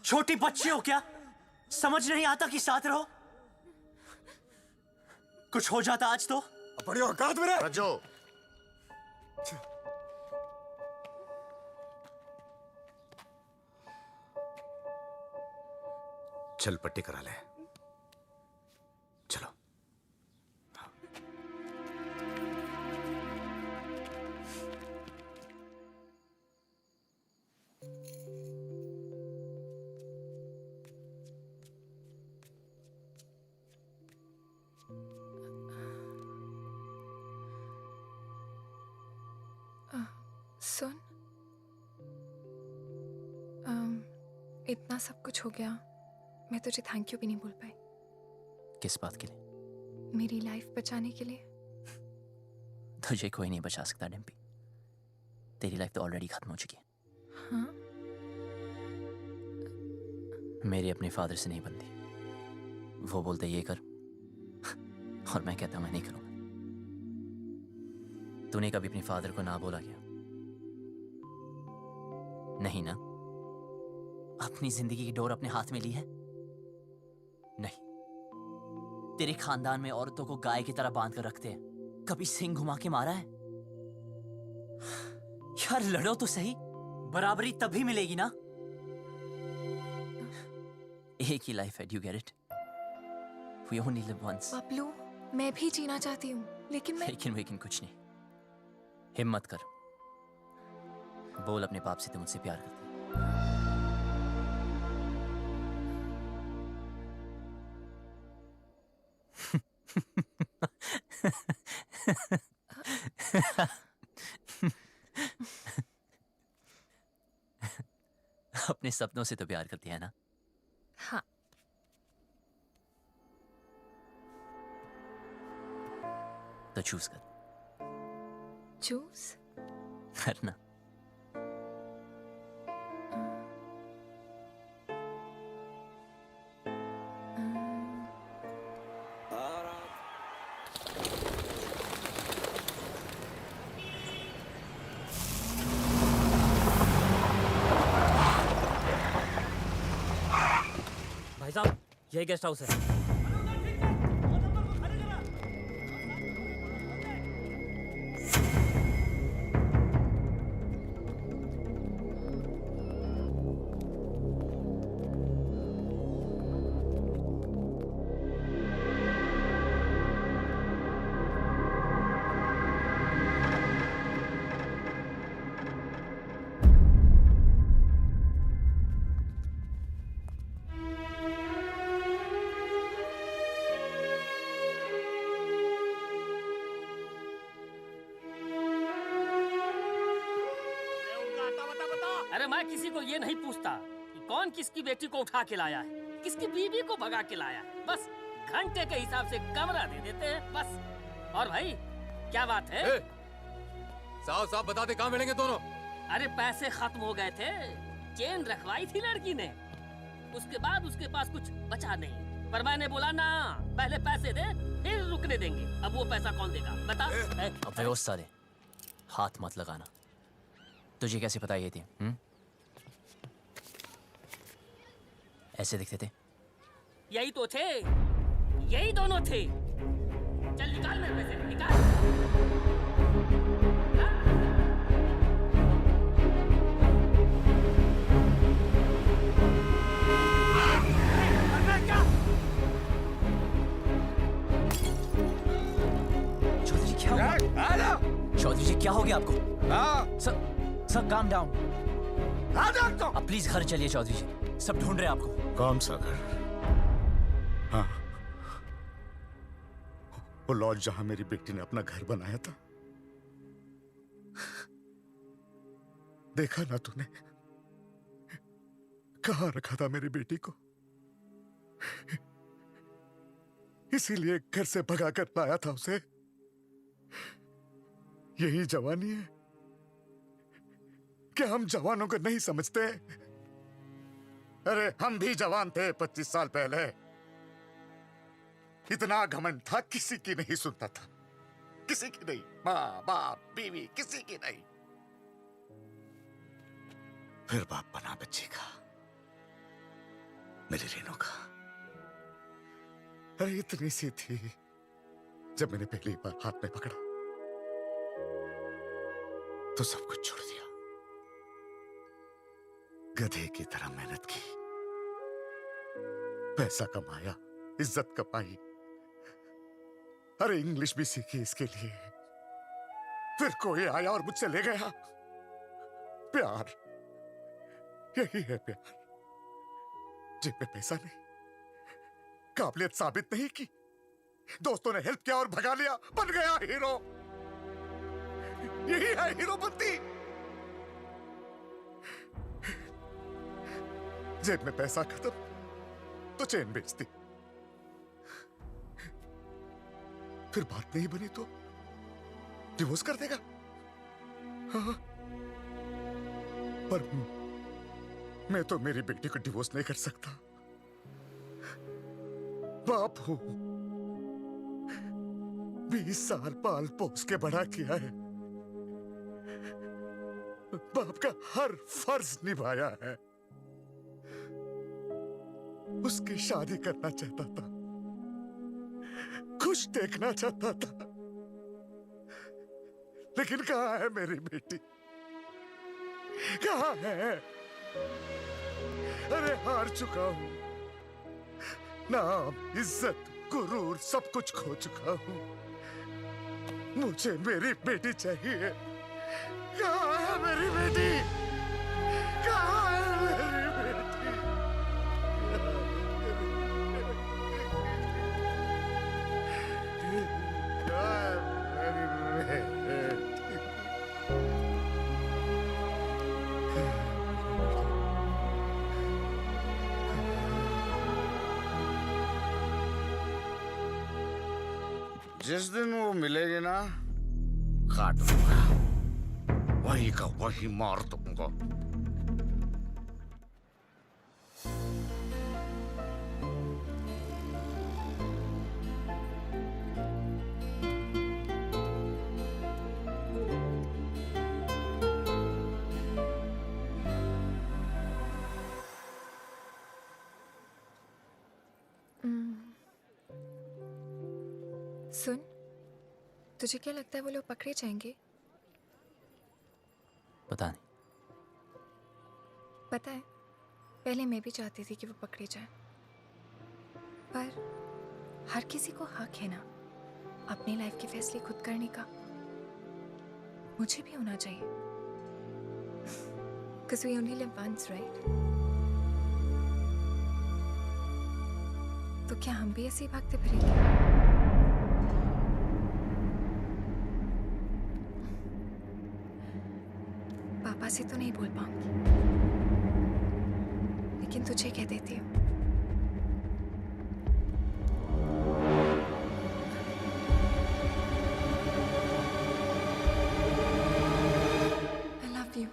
Speaker 15: छोटी बच्ची हो क्या? समझ नहीं आता कि साथ रहो? कुछ हो जाता आज तो
Speaker 12: बड़ी औकात में
Speaker 4: रजो, चल पट्टी करा ले। चलो।
Speaker 2: सुन, इतना सब कुछ हो गया, मैं तुझे थैंक यू भी नहीं बोल पाई।
Speaker 9: किस बात के लिए?
Speaker 2: मेरी लाइफ बचाने के लिए।
Speaker 9: तुझे कोई नहीं बचा सकता डिम्पी। तेरी लाइफ तो ऑलरेडी खत्म हो चुकी है।
Speaker 2: हाँ?
Speaker 9: मेरी अपने फादर से नहीं बनती। वो बोलते ये कर और मैं कहता मैं नहीं करूंगा। तूने कभी अपने फादर को ना बोला क्या? नहीं ना? अपनी जिंदगी की डोर अपने हाथ में ली है? नहीं। तेरे खानदान में औरतों को गाय की तरह बांध कर रखते हैं। कभी सिंग घुमा के मारा है? यार लड़ो तो सही, बराबरी तभी मिलेगी ना। एक ही लाइफ है, do you get it? We only live once.
Speaker 2: Paplu, मैं भी जीना चाहती हूँ, लेकिन
Speaker 9: कुछ नहीं। हिम्मत कर, बोल अपने बाप से तू मुझसे प्यार करती है। अपने सपनों से तो प्यार करती है ना?
Speaker 2: हाँ।
Speaker 9: तो चूज कर।
Speaker 2: चूज
Speaker 9: करना।
Speaker 10: भाई साहब, यही गेस्ट हाउस है।
Speaker 15: अरे मैं किसी को ये नहीं पूछता कि कौन किसकी बेटी को उठा के लाया है, किसकी बीवी को भगा के लाया है। बस घंटे के हिसाब से कमरा दे देते हैं बस। और भाई क्या बात है?
Speaker 8: साफ साफ बता दे, कहाँ मिलेंगे दोनों?
Speaker 15: अरे पैसे खत्म हो गए थे, चेन रखवाई थी लड़की ने, उसके बाद उसके पास कुछ बचा नहीं। पर मैंने बोला ना, पहले पैसे दे फिर रुकने देंगे। अब वो पैसा कौन देगा बता?
Speaker 9: अबे ओ साले, हाथ मत लगाना। तुझे कैसे पता ये थी? ऐसे दिखते थे?
Speaker 15: यही तो थे, यही दोनों थे। चल निकाल मेरे पैसे, निकाल।
Speaker 9: चौधरी जी क्या हो गया? चौधरी जी क्या हो गया आपको? Sir calm down. अब प्लीज घर चलिए चौधरी जी, सब ढूंढ रहे हैं आपको।
Speaker 6: कौन सा घर? हाँ, वो लॉज जहां मेरी बेटी ने अपना घर बनाया था। देखा ना तूने, कहां रखा था मेरी बेटी को। इसीलिए घर से भगा कर लाया था उसे। यही जवानी है? क्या हम जवानों को नहीं समझते? अरे हम भी जवान थे 25 साल पहले। इतना घमंड था, किसी की नहीं सुनता था, किसी की नहीं। माँ बाप बीवी किसी की नहीं। फिर बाप बना बच्ची का,
Speaker 4: मेरी रेणुका, अरे इतनी सी थी जब मैंने पहली बार हाथ में पकड़ा तो सब कुछ छोड़ दिया। गधे की तरह मेहनत की, पैसा कमाया, इज्जत कमाई, अरे इंग्लिश भी सीखी इसके लिए। फिर कोई आया और मुझसे ले गया। प्यार, यही है प्यार। जेब में पैसा नहीं, काबिलियत साबित नहीं की, दोस्तों ने हेल्प किया और भगा लिया, बन गया हीरो। यही है हीरोपंती। जेब में पैसा खत्म तो चेन बेचती, फिर बात नहीं बनी तो डिवोर्स कर देगा। हाँ, पर मैं तो मेरी बेटी को डिवोर्स नहीं कर सकता। बाप हूं, 20 साल पाल पोस के बड़ा किया है, बाप का हर फर्ज निभाया है। उसकी शादी करना चाहता था, खुश देखना चाहता था, लेकिन कहां है मेरी बेटी, कहां है? अरे हार चुका हूं, नाम, इज्जत, गुरूर सब कुछ खो चुका हूं। मुझे मेरी बेटी चाहिए। कहां है मेरी बेटी? कहां है मेरी बेटी? जिस दिन वो मिलेगी ना, काट दूंगा, वही का वही मार दूंगा।
Speaker 2: सुन, तुझे क्या लगता है वो लोग पकड़े जाएंगे?
Speaker 9: पता नहीं।
Speaker 2: पता है, पहले मैं भी चाहती थी कि वो पकड़े जाएं, पर हर किसी को हक है ना अपनी लाइफ के फैसले खुद करने का। मुझे भी होना चाहिए, because we only live once, right? तो क्या हम भी ऐसे ही भागते फिरेंगे? पापा से तो नहीं बोल पाऊंगी, लेकिन तुझे कह देती हूँ। I love you.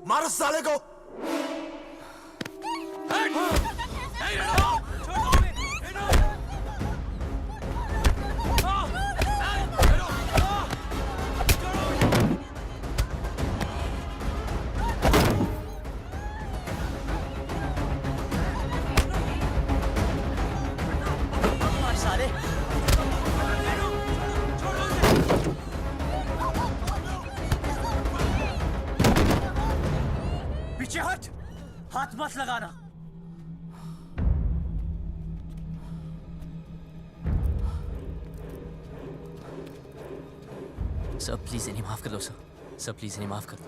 Speaker 12: मारो साले को।
Speaker 10: हाथ मत लगाना।
Speaker 9: सर प्लीज इन्हें माफ कर दो सर। सर प्लीज इन्हें माफ कर दो।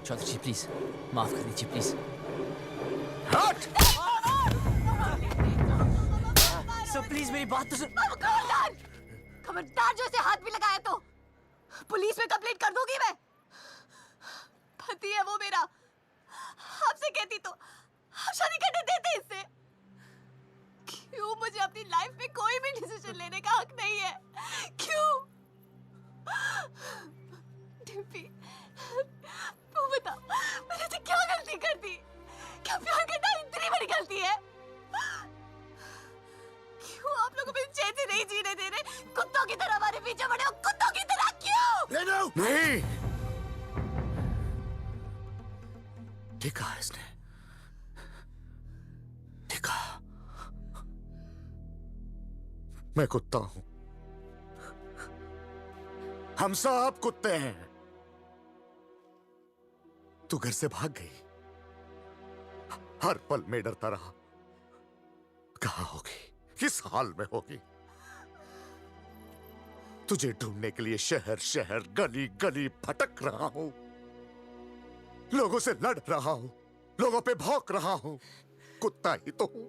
Speaker 9: चौधरी जी प्लीज माफ कर दीजिए प्लीज।
Speaker 10: सर प्लीज मेरी बात तो सुन।
Speaker 19: खबरदार! खबरदार जो इसे हाथ भी लगाया तो पुलिस में कंप्लेंट कर दूंगी मैं। पति है वो मेरा। आपसे कहती तो आप शादी करने देते इससे। क्यों मुझे अपनी लाइफ में कोई भी डिसीजन लेने का हक नहीं है? क्यों? डिम्पी, तू बता मैंने तो क्या गलती कर दी? क्या प्यार करना इतनी बड़ी गलती है? क्यों आप लोगों में चैन से नहीं जीने दे रहे? कुत्तों की तरह हमारे पीछे पड़े हो, कुत्तों की तरह क्यों?
Speaker 4: नहीं, देखा है इसने, देखा। मैं कुत्ता हूं, हम सब कुत्ते हैं। तू घर से भाग गई, हर पल में डरता रहा। कहां होगी, किस हाल में होगी? तुझे ढूंढने के लिए शहर शहर गली गली भटक रहा हूं, लोगों से लड़ रहा हूं, लोगों पे भौंक रहा हूं। कुत्ता ही तो हूं।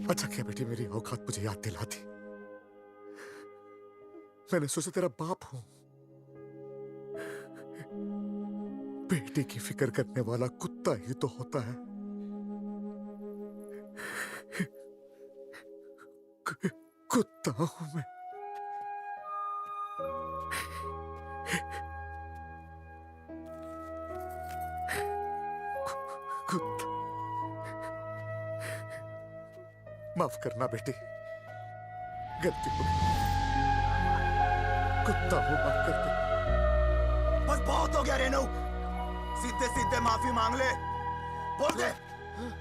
Speaker 4: अच्छा क्या बेटी मेरी औकात मुझे याद दिला दी। मैंने सोचा तेरा बाप हूं। बेटी की फिक्र करने वाला कुत्ता ही तो होता है। कुत्ता हूं मैं। कुत्ता। माफ करना बेटी, गलती हो गई। कुत्ता हूं, माफ कर दे।
Speaker 11: बस बहुत हो गया रेनू, सीधे सीधे माफी मांग ले। बोल दे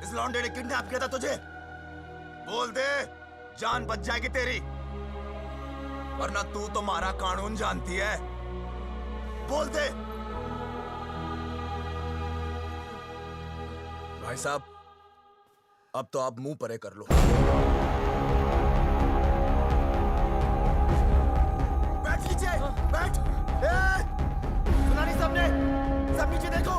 Speaker 11: इस लौंडे ने किडनैप किया था तुझे। बोल दे, जान बच जाएगी तेरी, वरना तू तो हमारा कानून जानती है। बोल दे।
Speaker 17: भाई साहब, अब तो आप मुंह परे कर लो।
Speaker 11: बैठ नीचे, बैठ। सुना नहीं सबने? सब नीचे देखो।